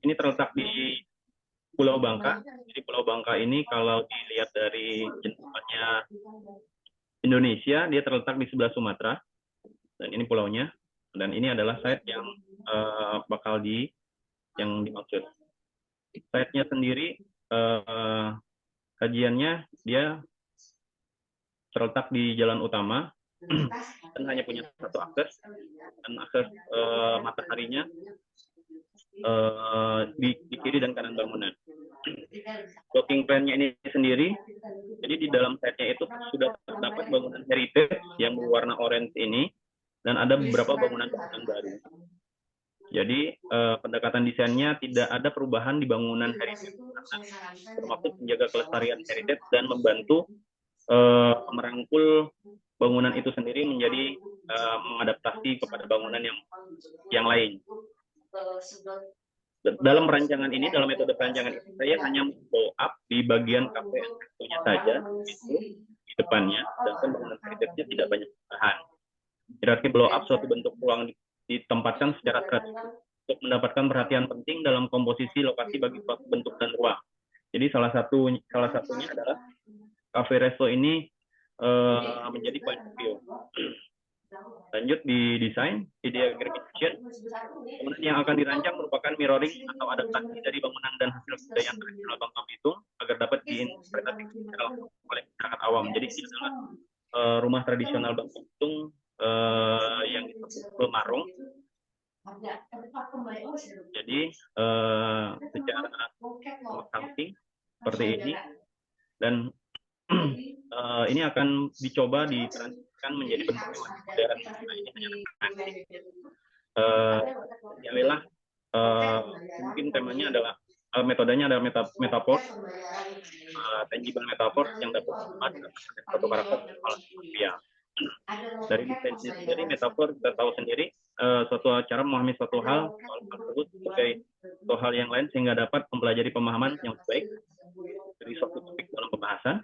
ini terletak di Pulau Bangka. Jadi Pulau Bangka ini kalau dilihat dari jentukannya Indonesia, dia terletak di sebelah Sumatera. Dan ini pulaunya. Dan ini adalah site yang bakal yang dimaksud. Site-nya sendiri, kajiannya dia terletak di jalan utama, dan hanya punya satu akses, dan akses mataharinya di kiri dan kanan bangunan. Blocking plan-nya ini sendiri, jadi di dalam setnya itu sudah terdapat bangunan heritage yang berwarna orange ini, dan ada beberapa bangunan-bangunan baru. Jadi pendekatan desainnya tidak ada perubahan di bangunan heritage, termasuk menjaga kelestarian heritage dan membantu merangkul bangunan itu sendiri menjadi mengadaptasi kepada bangunan yang lain. Dalam perancangan ini, dalam metode perancangan ini, saya hanya blow up di bagian kafe nya saja, itu di depannya, dan bangunan heritage-nya tidak banyak perubahan. Berarti blow up suatu bentuk ruang ditempatkan secara strategis untuk mendapatkan perhatian penting dalam komposisi lokasi bagi suatu bentuk dan ruang. Jadi salah satunya adalah cafe resto ini menjadi point of view. Lanjut di desain, ideographication. Bangunan yang akan dirancang merupakan mirroring atau adaptasi dari bangunan dan hasil kebudayaan tradisional Bangka Belitung agar dapat diinterpretasi oleh masyarakat awam. Jadi ini adalah rumah tradisional Bangka Belitung yang disebut Bemarung. Jadi secara samping seperti ini, dan ini akan dicoba ditransisikan menjadi bentuk modern. Nah, ini hanya nanti. Yailah mungkin temanya adalah metodenya adalah metafor, tangible metafor yang dapat membuat satu karakter manusia. Dari desain sendiri, metafor kita tahu sendiri suatu cara memahami suatu hal tersebut sebagai suatu hal yang lain sehingga dapat mempelajari pemahaman yang baik dari suatu topik dalam pembahasan.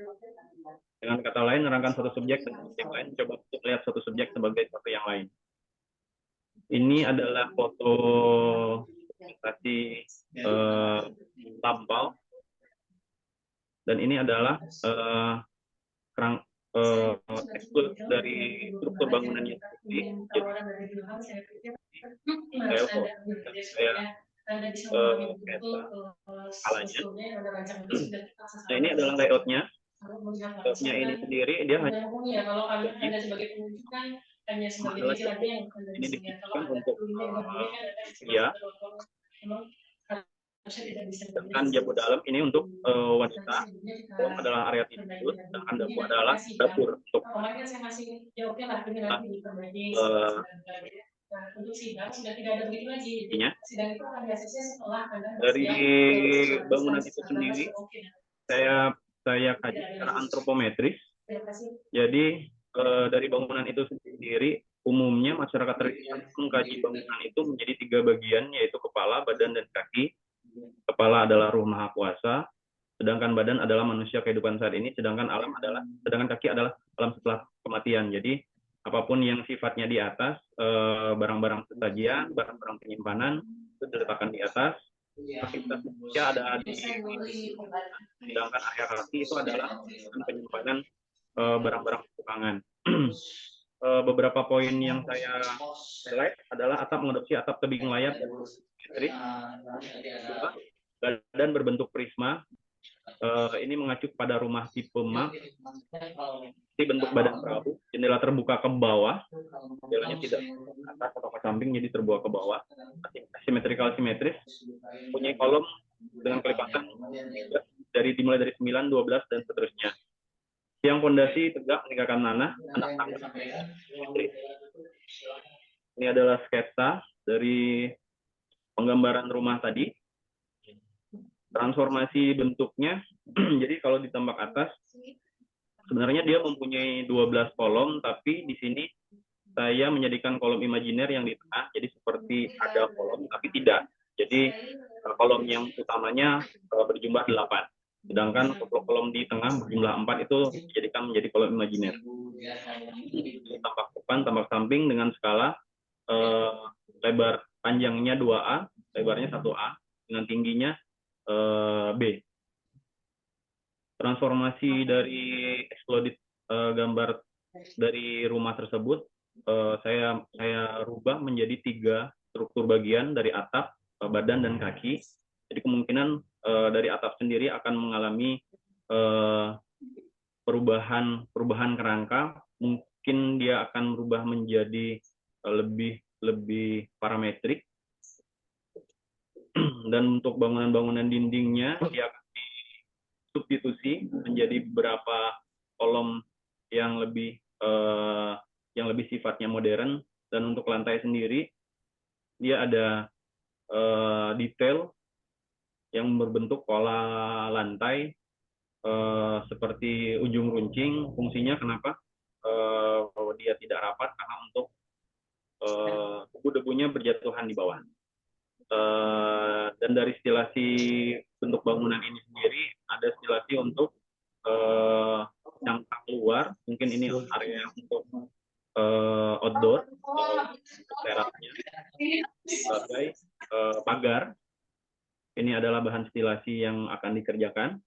Dengan kata lain, menerangkan satu subjek dengan subjek lain, coba untuk melihat satu subjek sebagai sesuatu yang lain. Ini adalah foto presentasi lampau, dan ini adalah eksklusif dari struktur bangunannya sendiri. Jadi saya peta skalanya. Nah ini adalah layoutnya. Layoutnya ini sendiri dia hanya adalah cukup. Ini dikhususkan untuk pria. Sedangkan jabu dalam ini untuk wanita. Kolom adalah area tidur, sedangkan dapur adalah dapur untuk intinya. Dari bangunan itu sendiri saya kaji secara antropometris. Jadi dari bangunan itu sendiri umumnya masyarakat tradisional mengkaji bangunan itu menjadi 3 bagian, yaitu kepala, badan, dan kaki. Kepala adalah Ruh Maha Kuasa, sedangkan badan adalah manusia kehidupan saat ini, sedangkan kaki adalah alam setelah kematian. Jadi apapun yang sifatnya di atas, barang-barang sesajian, barang-barang penyimpanan itu diletakkan di atas. Aktivitas manusia ada di sedangkan area kaki itu adalah penyimpanan barang-barang keuangan. Beberapa poin yang saya highlight adalah atap mengadopsi atap tebing layar dan simetris. Badan berbentuk prisma. Ini mengacu pada rumah tipe MAK. Ini bentuk badan perahu, jendela terbuka ke bawah, jendelanya tidak ke atas atau ke samping, jadi terbuka ke bawah. Simetrikal simetris, punya kolom dengan kelipatan dimulai dari 9, 12, dan seterusnya. Tiang fondasi tegak meninggalkan tanah, anak tangga. Ini adalah sketsa dari penggambaran rumah tadi. Transformasi bentuknya, jadi kalau di tambak atas, sebenarnya dia mempunyai 12 kolom, tapi di sini saya menjadikan kolom imajiner yang di tengah, jadi seperti ada kolom, tapi tidak. Jadi kolom yang utamanya berjumlah 8. Sedangkan kolom di tengah berjumlah 4 itu dijadikan menjadi kolom imajiner. Tampak depan, tampak samping dengan skala lebar panjangnya 2A, lebarnya 1A, dengan tingginya B. Transformasi dari exploded gambar dari rumah tersebut saya rubah menjadi 3 struktur bagian dari atap, badan, dan kaki. Jadi kemungkinan dari atap sendiri akan mengalami perubahan kerangka. Mungkin dia akan berubah menjadi lebih parametrik. Dan untuk bangunan-bangunan dindingnya dia akan disubstitusi menjadi beberapa kolom yang lebih sifatnya modern. Dan untuk lantai sendiri dia ada detail yang berbentuk pola lantai seperti ujung runcing. Fungsinya kenapa dia tidak rapat? Karena untuk debu-debunya berjatuhan di bawah. Dan dari stilasi bentuk bangunan ini sendiri ada stilasi untuk yang keluar, mungkin ini area untuk outdoor, terasnya sebagai pagar. Ini adalah bahan stilasi yang akan dikerjakan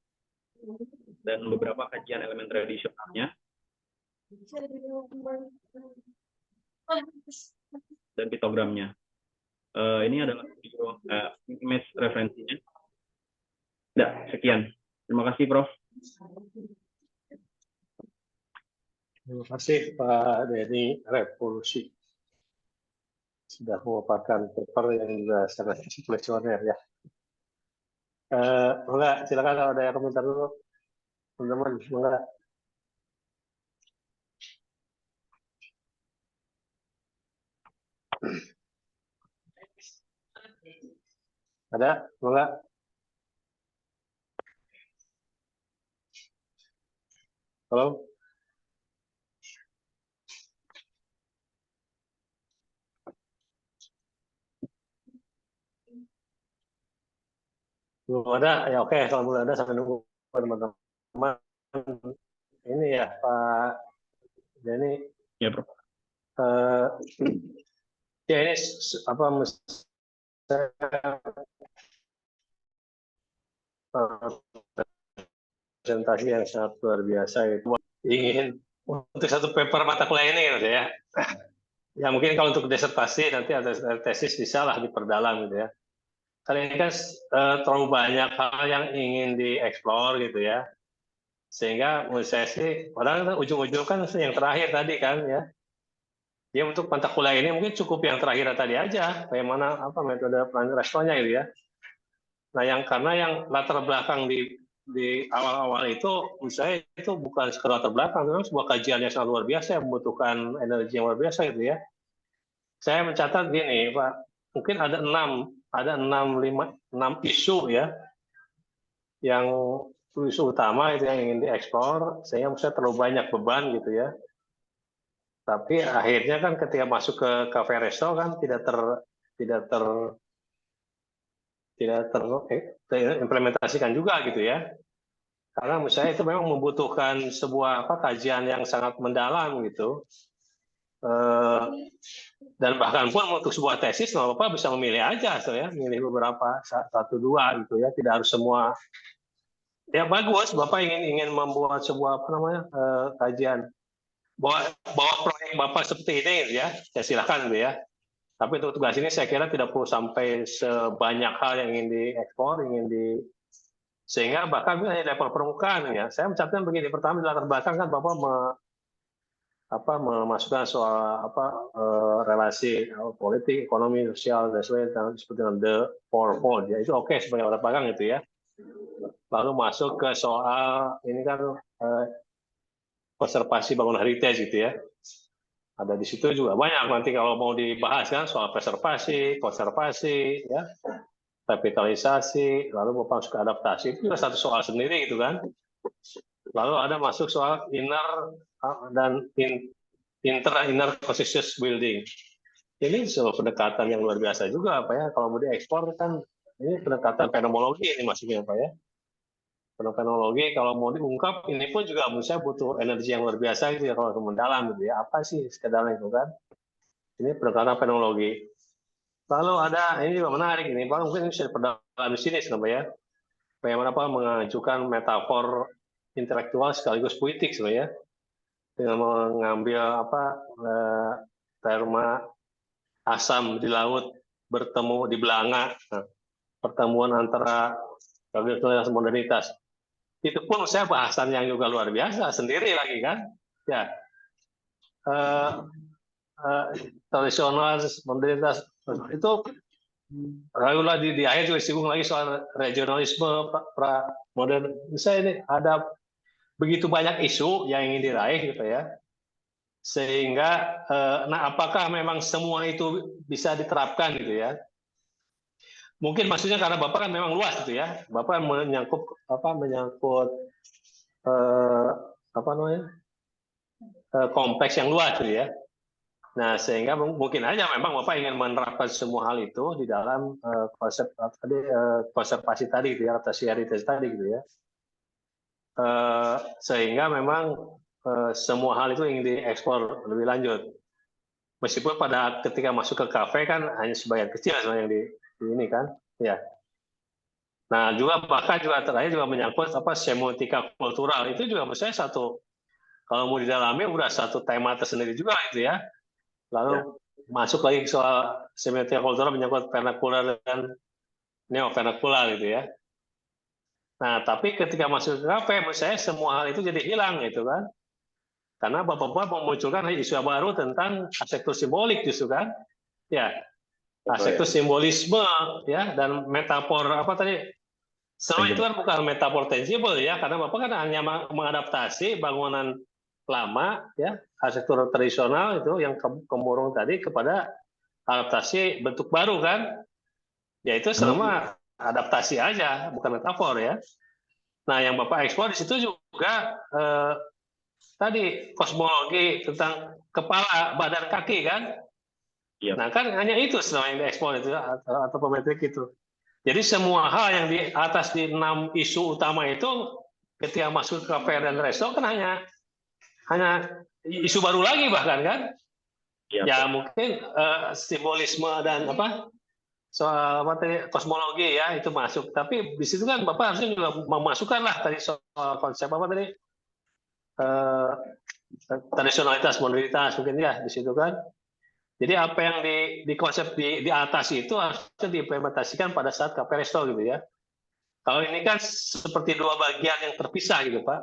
dan beberapa kajian elemen tradisionalnya dan piktogramnya. Ini adalah video image referensinya. Sekian. Terima kasih, Prof. Terima kasih Pak Denny Revolusi. Sudah memaparkan paper yang juga sangat revolusioner ya. Enggak, silakan kalau ada yang komentar dulu, teman-teman. Enggak. Ada? Enggak? Halo? Belum ada? Ya oke, kalau belum ada sampai nunggu teman-teman. Ini ya Pak Denny. Ya, Prof. Ya ini apa presentasi yang sangat luar biasa itu ingin untuk satu paper mata kuliah ini gitu ya. Ya mungkin kalau untuk disertasi nanti ada tesis bisa lah diperdalam gitu ya. Karena ini kan terlalu banyak hal yang ingin dieksplor gitu ya. Sehingga menurut saya sih, padahal ujung-ujung kan yang terakhir tadi kan ya. Ya untuk mata kuliah ini mungkin cukup yang terakhir tadi aja, bagaimana apa metode responnya gitu ya. Nah karena yang latar belakang di awal-awal itu, menurut saya itu bukan sekedar latar belakang, memang sebuah kajian yang sangat luar biasa yang membutuhkan energi yang luar biasa gitu ya. Saya mencatat gini Pak, mungkin ada enam isu ya, yang isu utama itu yang ingin dieksplor, sehingga saya terlalu banyak beban gitu ya. Tapi akhirnya kan ketika masuk ke cafe resto kan tidak terimplementasikan juga gitu ya. Karena menurut saya itu memang membutuhkan sebuah kajian yang sangat mendalam gitu. Dan bahkan pun untuk sebuah tesis nggak apa-apa bisa memilih aja, ya, milih beberapa satu dua gitu ya, tidak harus semua. Ya bagus, Bapak ingin membuat sebuah kajian bahwa proyek Bapak seperti ini ya silakan gitu ya. Tapi untuk tugas ini saya kira tidak perlu sampai sebanyak hal yang ingin diekspor, sehingga bahkan di level permukaan ya. Saya mencatatkan begini, pertama di latar belakang kan Bapak memasukkan soal relasi politik, ekonomi, sosial dan sebagainya seperti the fourfold ya. Itu oke sebagai latar belakang itu ya. Lalu masuk ke soal ini kan konservasi bangunan heritage gitu ya. Ada di situ juga banyak nanti kalau mau dibahas kan soal preservasi, konservasi, ya, revitalisasi, lalu Bapak masuk ke adaptasi itu juga satu soal sendiri gitu kan. Lalu ada masuk soal inner dan inner conscious building. Ini soal pendekatan yang luar biasa juga Pak ya. Kalau mau diekspor kan ini pendekatan fenomenologi ini masuknya Pak ya. Fenomenologi kalau mau diungkap ini pun juga menurut saya butuh energi yang luar biasa gitu ya kalau mendalam gitu ya. Apa sih sekedarnya itu kan? Ini pendekatan fenomenologi. Lalu ada ini juga menarik ini, Bang, mungkin bisa diperdalam di sini sebenarnya ya. Bagaimana Pak mengajukan metafor intelektual sekaligus politik sebenarnya dengan mengambil terma asam di laut bertemu di belanga, pertemuan antara tradisionalitas modernitas. Itu pun saya bahasan yang juga luar biasa sendiri lagi kan ya, tradisional modernitas itu lalu di akhir juga disinggung lagi soal regionalisme pra modern. Saya ini ada begitu banyak isu yang ingin diraih gitu ya, sehingga apakah memang semua itu bisa diterapkan gitu ya. Mungkin maksudnya karena Bapak kan memang luas gitu ya. Bapak menyangkut kompleks yang luas gitu ya. Nah, sehingga mungkin aja memang Bapak ingin menerapkan semua hal itu di dalam konsep konservasi tadi gitu ya, atau heritage tadi gitu ya. Sehingga memang semua hal itu ingin diekspor lebih lanjut. Meskipun ketika masuk ke kafe kan hanya sebagian kecil sebenarnya yang di ini kan, ya. Nah, juga bahkan juga terakhir juga menyangkut semiotika kultural itu juga menurut saya satu, kalau mau didalami udah satu tema tersendiri juga itu ya. Lalu masuk lagi soal semiotika kultural menyangkut vernakular dan neo-vernakular gitu ya. Nah, tapi ketika masuk ke kafe, menurut saya semua hal itu jadi hilang gitu kan. Karena Bapak-Bapak memunculkan isu baru tentang arsitektur simbolik justru kan. Ya, arsitektur simbolisme ya, dan metafor semua itu kan bukan metafor tangible ya, karena Bapak kan hanya mengadaptasi bangunan lama ya, arsitektur tradisional itu yang kemurung tadi kepada adaptasi bentuk baru kan. Yaitu selama adaptasi aja, bukan metafor ya. Nah, yang Bapak ekspor di situ juga tadi kosmologi tentang kepala, badan, kaki kan. Yep. Nah, kan hanya itu selama yang diekspor itu atau pemetrik itu. Jadi semua hal yang di atas di 6 isu utama itu ketika masuk ke kafe dan resto kan hanya isu baru lagi bahkan kan. Yep. Ya mungkin simbolisme dan soal kosmologi ya itu masuk. Tapi di situ kan Bapak harusnya juga memasukkan lah tadi soal konsep tradisionalitas, modernitas mungkin ya di situ kan. Jadi apa yang di konsep di atas itu harusnya diimplementasikan pada saat KP Resto gitu ya. Kalau ini kan seperti dua bagian yang terpisah gitu Pak.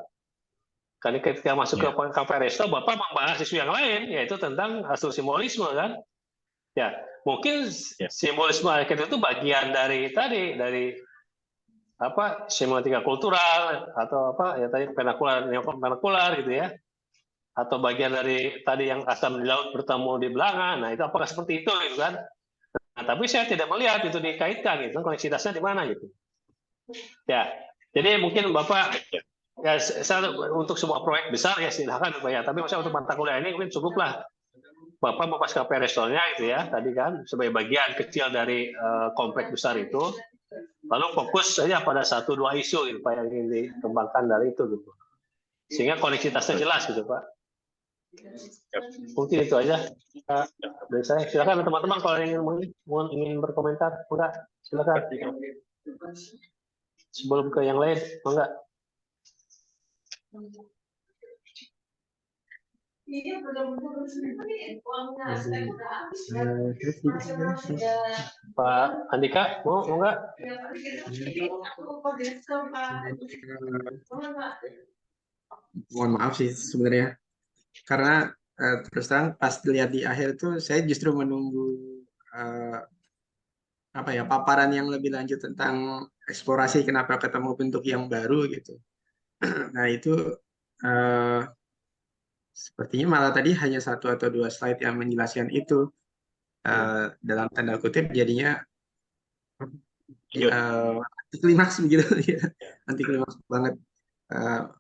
Karena ketika masuk ke KP Resto, Bapak membahas isu yang lain, yaitu tentang asal simbolisme kan. Ya, mungkin simbolisme itu bagian dari tadi, dari apa semiotika kultural atau apa ya tadi vernakular gitu ya, atau bagian dari tadi yang asam di laut bertemu di belanga. Nah itu apakah seperti itu gitu kan? Nah, tapi saya tidak melihat itu dikaitkan gitu, koneksitasnya di mana gitu. Ya, jadi mungkin Bapak ya saya, untuk sebuah proyek besar ya silahkan Bapak ya. Tapi misalnya untuk mata kuliah ini mungkin cukuplah Bapak membahas KP Restonya itu ya tadi kan sebagai bagian kecil dari kompleks besar itu. Lalu fokus saja pada 1-2 isu gitu, Pak yang ingin dikembangkan dari itu gitu. Sehingga koneksitasnya jelas gitu Pak. Mungkin itu aja dari saya. Silakan teman-teman kalau ingin berkomentar, enggak silakan. Sebelum ke yang lain, enggak. Pak Andika, mau enggak? Mohon maaf sih sebenarnya, karena terus terang pas lihat di akhir tuh saya justru menunggu apa ya paparan yang lebih lanjut tentang eksplorasi kenapa ketemu bentuk yang baru gitu. Nah itu sepertinya malah tadi hanya 1 atau 2 slide yang menjelaskan itu. Dalam tanda kutip jadinya anti klimaks begitu ya, anti klimaks banget.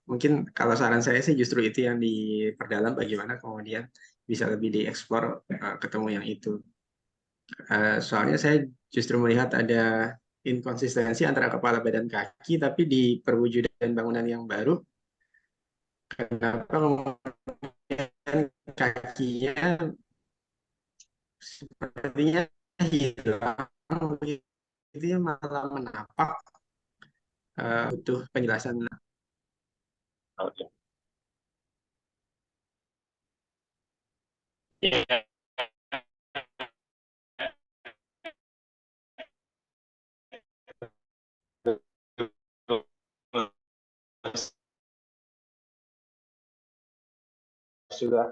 Mungkin kalau saran saya sih justru itu yang diperdalam bagaimana kemudian bisa lebih dieksplor ketemu yang itu. Soalnya saya justru melihat ada inkonsistensi antara kepala badan kaki, tapi di perwujudan bangunan yang baru kenapa kemudian kakinya sepertinya hilang, itu malah menapak. Butuh penjelasan. Oke. Juga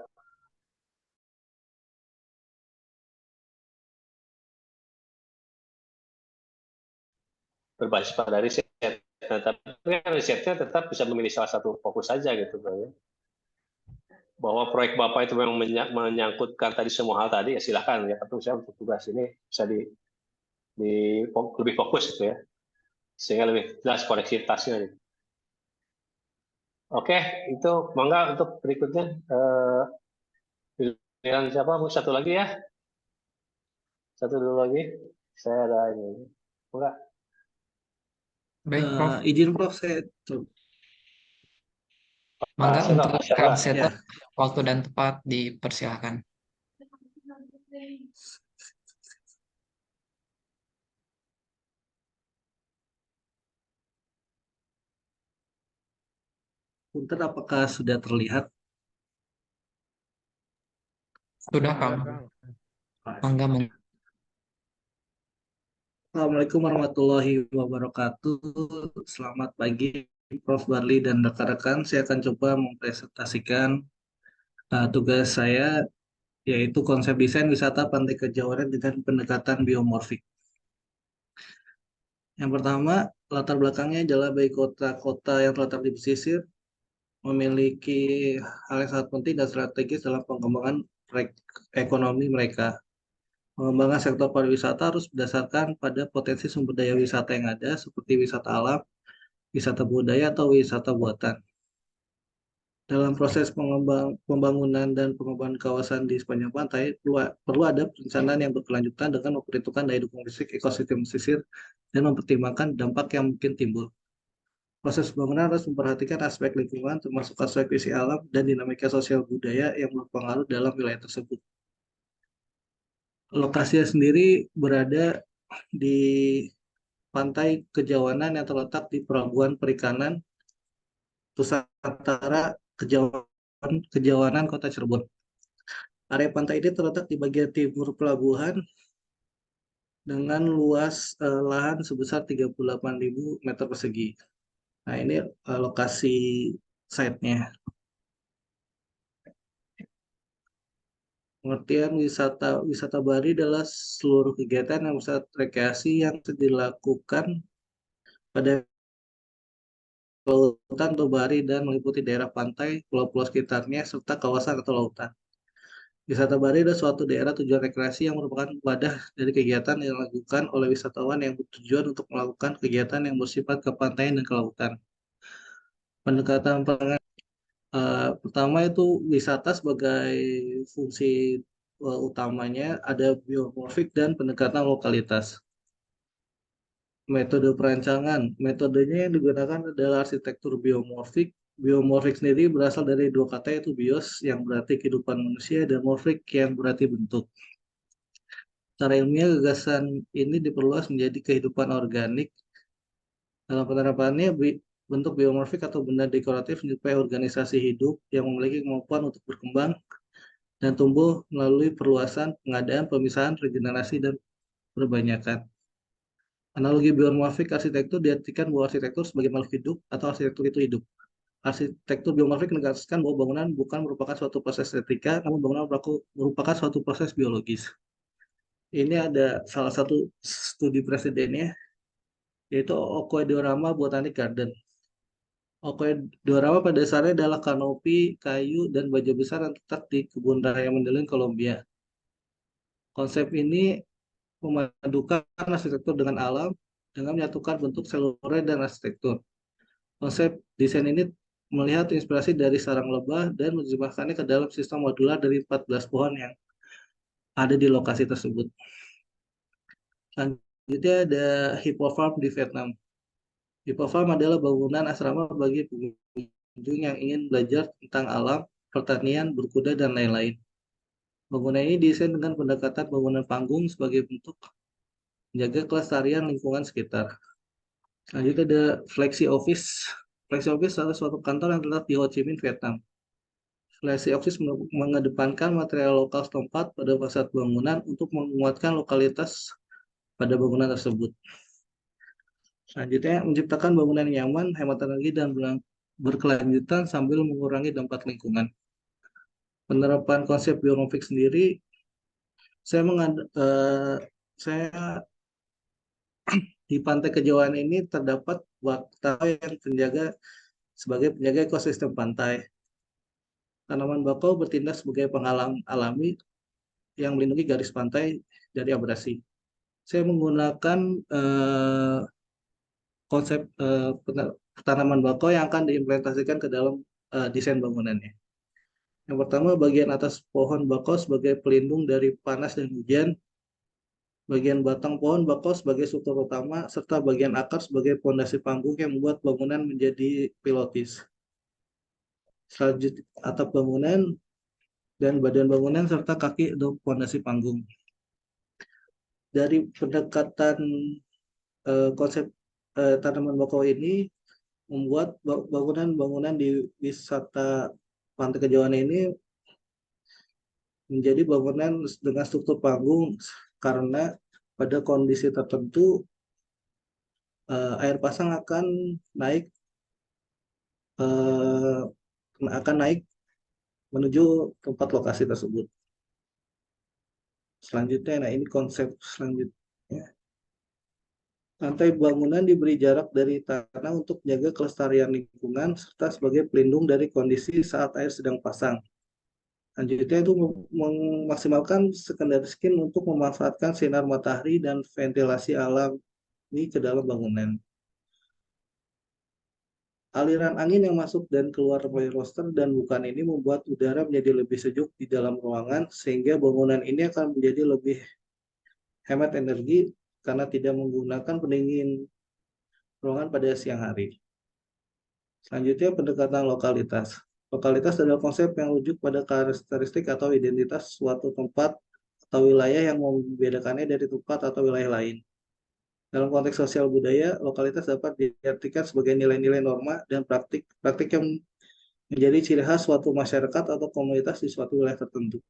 berbasis pada riset. Nah, tapi risetnya tetap bisa memilih salah satu fokus saja gitu Bang ya. Bahwa proyek Bapak itu memang menyangkutkan tadi semua hal tadi ya silakan ya, tapi saya untuk tugas ini bisa lebih fokus gitu ya. Sehingga lebih jelas koneksitasnya gitu. Oke, itu mangga untuk berikutnya pilihan siapa? Satu lagi ya. Satu dulu lagi. Saya ada ini. Enggak. Baik, Prof. Izin Prof, saya tuh. Mangga untuk Kang Seto, Ya. waktu dan tempat dipersilakan. Punten, apakah sudah terlihat? Sudah, Kang. Mangga, mangga. Assalamualaikum warahmatullahi wabarakatuh. Selamat pagi, Prof. Barli dan rekan-rekan. Saya akan coba mempresentasikan tugas saya, yaitu konsep desain wisata Pantai Kejawaran dengan pendekatan biomorfik. Yang pertama, latar belakangnya adalah bagi kota-kota yang terletak di pesisir memiliki hal yang sangat penting dan strategis dalam pengembangan ekonomi mereka. Pengembangan sektor pariwisata harus berdasarkan pada potensi sumber daya wisata yang ada, seperti wisata alam, wisata budaya, atau wisata buatan. Dalam proses pembangunan dan pengembangan kawasan di sepanjang pantai, perlu ada perencanaan yang berkelanjutan dengan memperhitungkan daya dukung listrik ekosistem pesisir dan mempertimbangkan dampak yang mungkin timbul. Proses pembangunan harus memperhatikan aspek lingkungan, termasuk aspek isi alam dan dinamika sosial budaya yang berpengaruh dalam wilayah tersebut. Lokasinya sendiri berada di Pantai Kejawanan yang terletak di Pelabuhan Perikanan Nusantara Kejawanan Kejawanan Kota Cirebon. Area pantai ini terletak di bagian timur pelabuhan dengan luas lahan sebesar 38.000 meter persegi. Nah, ini lokasi site-nya. Pengertian wisata bahari adalah seluruh kegiatan yang bersifat rekreasi yang dilakukan pada lautan atau bahari dan meliputi daerah pantai, pulau-pulau sekitarnya, serta kawasan atau lautan. Wisata bahari adalah suatu daerah tujuan rekreasi yang merupakan wadah dari kegiatan yang dilakukan oleh wisatawan yang bertujuan untuk melakukan kegiatan yang bersifat kepantaian dan kelautan. Pendekatan pertama itu wisata sebagai fungsi utamanya ada biomorfik dan pendekatan lokalitas. Metode perancangan, metodenya yang digunakan adalah arsitektur biomorfik. Biomorfik sendiri berasal dari dua kata, yaitu bios yang berarti kehidupan manusia dan morfik yang berarti bentuk. Secara ilmiah, gagasan ini diperluas menjadi kehidupan organik. Dalam penerapannya, bentuk biomorfik atau benda dekoratif menyerupai organisasi hidup yang memiliki kemampuan untuk berkembang dan tumbuh melalui perluasan, pengadaan, pemisahan, regenerasi, dan perbanyakan. Analogi biomorfik arsitektur diartikan bahwa arsitektur sebagai makhluk hidup atau arsitektur itu hidup. Arsitektur biomorfik menegaskan bahwa bangunan bukan merupakan suatu proses estetika, namun bangunan merupakan suatu proses biologis. Ini ada salah satu studi presidennya, yaitu Okoedorama Botanic Garden. Okoedorama pada dasarnya adalah kanopi, kayu, dan baja besar yang terletak di kebun raya Mandaluyong, Kolombia. Konsep ini memadukan arsitektur dengan alam dengan menyatukan bentuk seluler dan arsitektur. Konsep desain ini melihat inspirasi dari sarang lebah dan menerjemahkannya ke dalam sistem modular dari 14 pohon yang ada di lokasi tersebut. Selanjutnya ada Hippo Farm di Vietnam. Hippo Farm adalah bangunan asrama bagi pengunjung yang ingin belajar tentang alam, pertanian, berkuda, dan lain-lain. Bangunan ini didesain dengan pendekatan bangunan panggung sebagai bentuk menjaga kelestarian lingkungan sekitar. Selanjutnya ada Flexi Office. Flexi Office adalah suatu kantor yang terletak di Ho Chi Minh, Vietnam. Flexi Office mengedepankan material lokal setempat pada fasad bangunan untuk menguatkan lokalitas pada bangunan tersebut. Selanjutnya, menciptakan bangunan yang nyaman, hemat energi, dan berkelanjutan sambil mengurangi dampak lingkungan. Penerapan konsep biomorfik sendiri, saya di Pantai Kejauhan ini terdapat bakau yang sebagai penjaga ekosistem pantai. Tanaman bakau bertindak sebagai penghalang alami yang melindungi garis pantai dari abrasi. Saya menggunakan konsep tanaman bakau yang akan diimplementasikan ke dalam desain bangunannya. Yang pertama, bagian atas pohon bakau sebagai pelindung dari panas dan hujan, bagian batang pohon bakau sebagai struktur utama, serta bagian akar sebagai fondasi panggung yang membuat bangunan menjadi pilotis. Selanjutnya, atap bangunan dan badan bangunan serta kaki atau fondasi panggung. Dari pendekatan konsep tanaman bakau ini membuat bangunan-bangunan di wisata Pantai Kejauhan ini menjadi bangunan dengan struktur panggung karena pada kondisi tertentu air pasang akan naik menuju tempat lokasi tersebut. Selanjutnya, nah ini konsep selanjutnya. Lantai bangunan diberi jarak dari tanah untuk menjaga kelestarian lingkungan serta sebagai pelindung dari kondisi saat air sedang pasang. Selanjutnya itu memaksimalkan secondary skin untuk memanfaatkan sinar matahari dan ventilasi alami ke dalam bangunan. Aliran angin yang masuk dan keluar melalui roster dan bukan ini membuat udara menjadi lebih sejuk di dalam ruangan sehingga bangunan ini akan menjadi lebih hemat energi karena tidak menggunakan pendingin ruangan pada siang hari. Selanjutnya, pendekatan lokalitas. Lokalitas adalah konsep yang merujuk pada karakteristik atau identitas suatu tempat atau wilayah yang membedakannya dari tempat atau wilayah lain. Dalam konteks sosial budaya, lokalitas dapat diartikan sebagai nilai-nilai norma dan praktik yang menjadi ciri khas suatu masyarakat atau komunitas di suatu wilayah tertentu.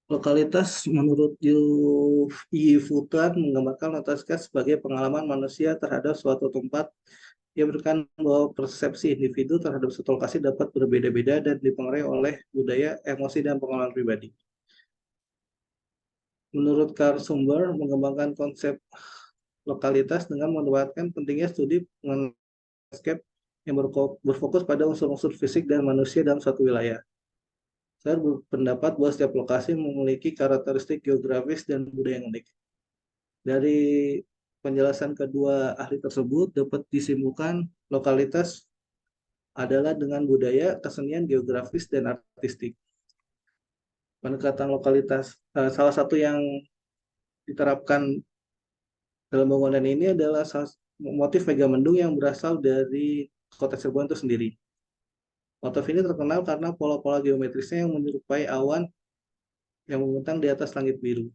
Lokalitas menurut Yifutan menggambarkan lokalitas sebagai pengalaman manusia terhadap suatu tempat. Ia berikan bahwa persepsi individu terhadap suatu lokasi dapat berbeda-beda dan dipengaruhi oleh budaya, emosi, dan pengalaman pribadi. Menurut Carl Sumber, mengembangkan konsep lokalitas dengan menempatkan pentingnya studi mengenai landscape yang berfokus pada unsur-unsur fisik dan manusia dalam suatu wilayah. Saya berpendapat bahwa setiap lokasi memiliki karakteristik geografis dan budaya yang unik. Dari penjelasan kedua ahli tersebut dapat disimpulkan lokalitas adalah dengan budaya, kesenian, geografis, dan artistik. Pendekatan lokalitas, salah satu yang diterapkan dalam bangunan ini adalah motif megamendung yang berasal dari kota Cirebon itu sendiri. Motif ini terkenal karena pola-pola geometrisnya yang menyerupai awan yang membentang di atas langit biru.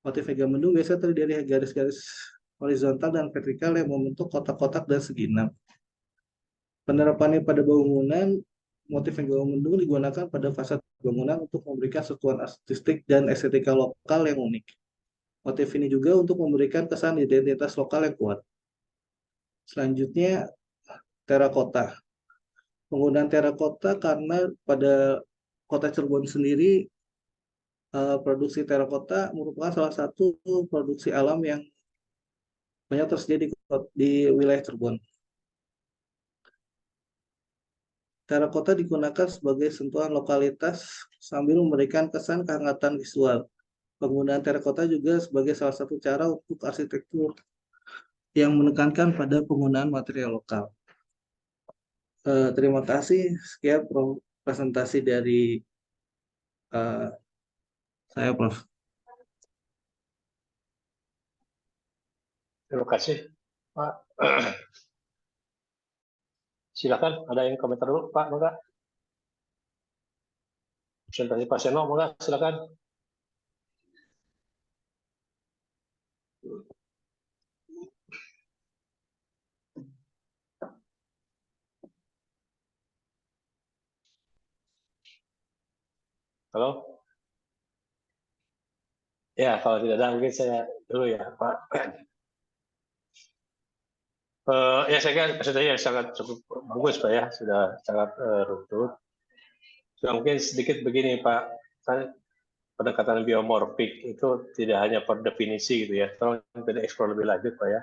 Motif megamendung biasanya terdiri dari garis-garis horizontal dan vertikal yang membentuk kotak-kotak dan segi enam. Penerapannya pada bangunan, motif megamendung digunakan pada fasad bangunan untuk memberikan sentuhan artistik dan estetika lokal yang unik. Motif ini juga untuk memberikan kesan identitas lokal yang kuat. Selanjutnya, terakota. Penggunaan terakota karena pada kota Cirebon sendiri produksi terakota merupakan salah satu produksi alam yang banyak tersedia di wilayah Cirebon. Terakota digunakan sebagai sentuhan lokalitas sambil memberikan kesan kehangatan visual. Penggunaan terakota juga sebagai salah satu cara untuk arsitektur yang menekankan pada penggunaan material lokal. Terima kasih. Sekian presentasi dari saya, Prof. Terima kasih, Pak. Silakan, ada yang komentar dulu, Pak, enggak? Presentasi Pak Seno, enggak? Silakan. Halo? Ya, kalau tidak ada mungkin saya dulu ya, Pak. Ya, saya kira presentasinya sangat cukup bagus, Pak ya, sudah sangat runtut. Mungkin sedikit begini, Pak, kan pendekatan biomorfik itu tidak hanya per definisi gitu ya, tolong dieksplor lebih lanjut, Pak ya.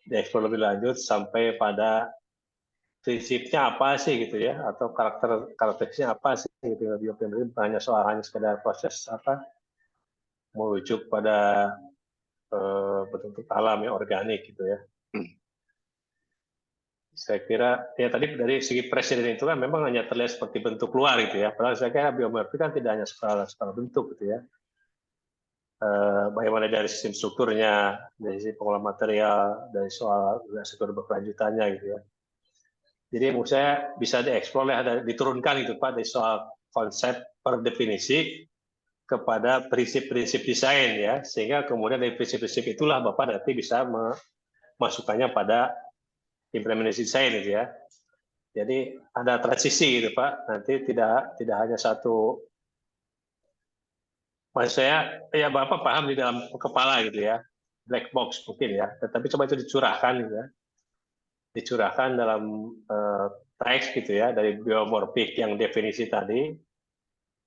Dieksplor lebih lanjut sampai pada prinsipnya apa sih gitu ya, atau karakteristiknya apa sih gitu ya, biomorfik bukan hanya soal hanya sekedar proses apa merujuk pada bentuk alam yang organik gitu ya. Saya kira ya tadi dari segi presiden itu kan memang hanya terlihat seperti bentuk luar gitu ya. Padahal saya kira biomorfik kan tidak hanya skala bentuk gitu ya. Bagaimana dari sistem strukturnya, dari sisi pengolahan material, dari soal struktur berkelanjutannya gitu ya. Jadi menurut saya bisa dieksplor, diturunkan gitu Pak dari soal konsep per definisi kepada prinsip-prinsip desain ya, sehingga kemudian dari prinsip-prinsip itulah Bapak nanti bisa memasukkannya pada implementasi desain gitu ya. Jadi ada transisi gitu Pak, nanti tidak hanya satu. Maksud saya ya Bapak paham di dalam kepala gitu ya, black box mungkin ya, tetapi coba itu dicurahkan gitu ya, dicurahkan dalam teks gitu ya dari biomorfik yang definisi tadi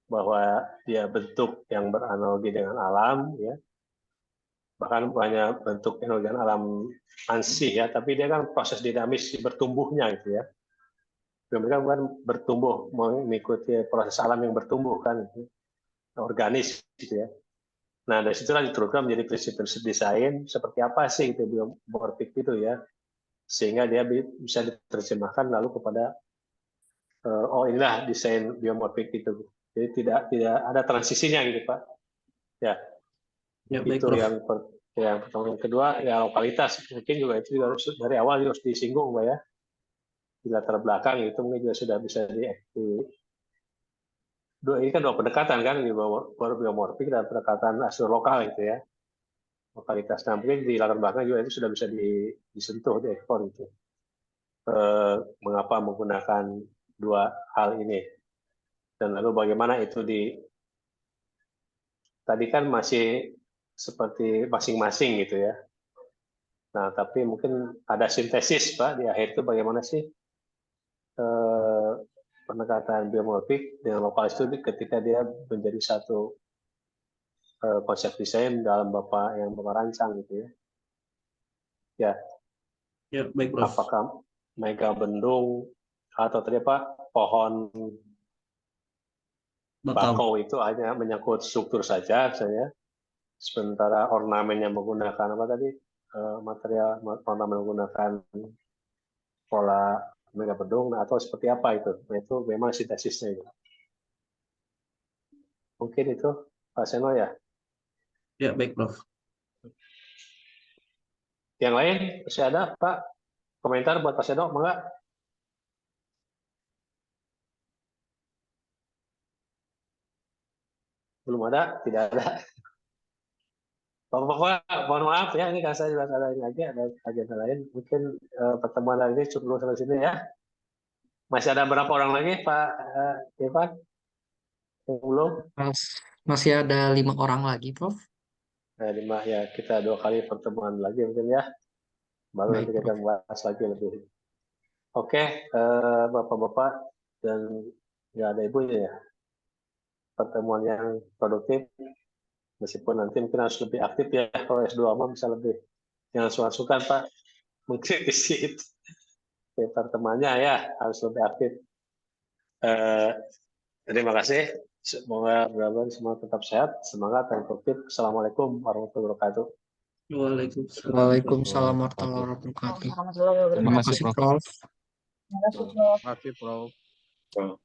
bahwa dia bentuk yang beranalogi dengan alam ya, bahkan hanya bentuk analogi dengan alam ansih ya, tapi dia kan proses dinamis bertumbuhnya gitu ya. Mereka kan bertumbuh mengikuti proses alam yang bertumbuh kan, organis gitu ya. Nah dari situlah diturunkan menjadi prinsip-prinsip desain seperti apa sih itu biomorfik itu ya, sehingga dia bisa diterjemahkan lalu kepada oh inilah desain biomorfik itu. Jadi tidak ada transisinya gitu Pak. Ya, baik, itu Prof. yang pertama. Yang kedua ya lokalitas, mungkin juga itu juga dari awal harus disinggung Pak ya. Di latar belakang itu mungkin juga sudah bisa ini kan dua pendekatan kan, biomorfik dan pendekatan asal lokal itu ya, lokalitas. Nah mungkin di latar belakang juga itu sudah bisa disentuh, diekspor gitu. mengapa menggunakan dua hal ini, dan lalu bagaimana itu tadi kan masih seperti masing-masing gitu ya. Nah, tapi mungkin ada sintesis Pak di akhir itu bagaimana sih pendekatan biomorfik dengan lokal studi ketika dia menjadi satu konsep desain dalam yang Bapak rancang gitu ya. Ya, Ya, baik, Prof. apakah mega bendung atau tadi Pak pohon bakau itu hanya menyangkut struktur saja misalnya, sementara ornamennya menggunakan apa tadi material ornamen menggunakan pola mega bendung, atau seperti apa itu? Nah, itu memang sintesisnya itu. Mungkin itu Pak Seno ya. Ya, baik, Prof. Yang lain masih ada Pak komentar buat Pak Seno, enggak? Belum ada, tidak ada. Bapak, mohon maaf ya, ini kan saya juga ada ini lagi, ada agenda lain. Mungkin pertemuan hari ini cukup dulu sampai sini ya. Masih ada berapa orang lagi Pak Irfan? Yang belum? Masih ada 5 orang lagi, Prof. Nah, 5 ya, kita 2 kali pertemuan lagi mungkin ya. Baru Baik, nanti kita Prof. bahas lagi lebih. Oke, Bapak-bapak dan nggak ada ibunya ya. Pertemuan yang produktif, meskipun nanti mungkin harus lebih aktif ya. Kalau S2 mah bisa lebih. Jangan suka-suka Pak mengkritisi itu. Pertemuannya ya harus lebih aktif. Terima kasih. Semoga benar-benar semua tetap sehat, semangat dan produktif. Assalamualaikum warahmatullahi wabarakatuh. Waalaikumsalam. Waalaikumsalam warahmatullahi wabarakatuh. Terima Terima kasih, kasih, Prof. Prof. Terima kasih, Prof. So,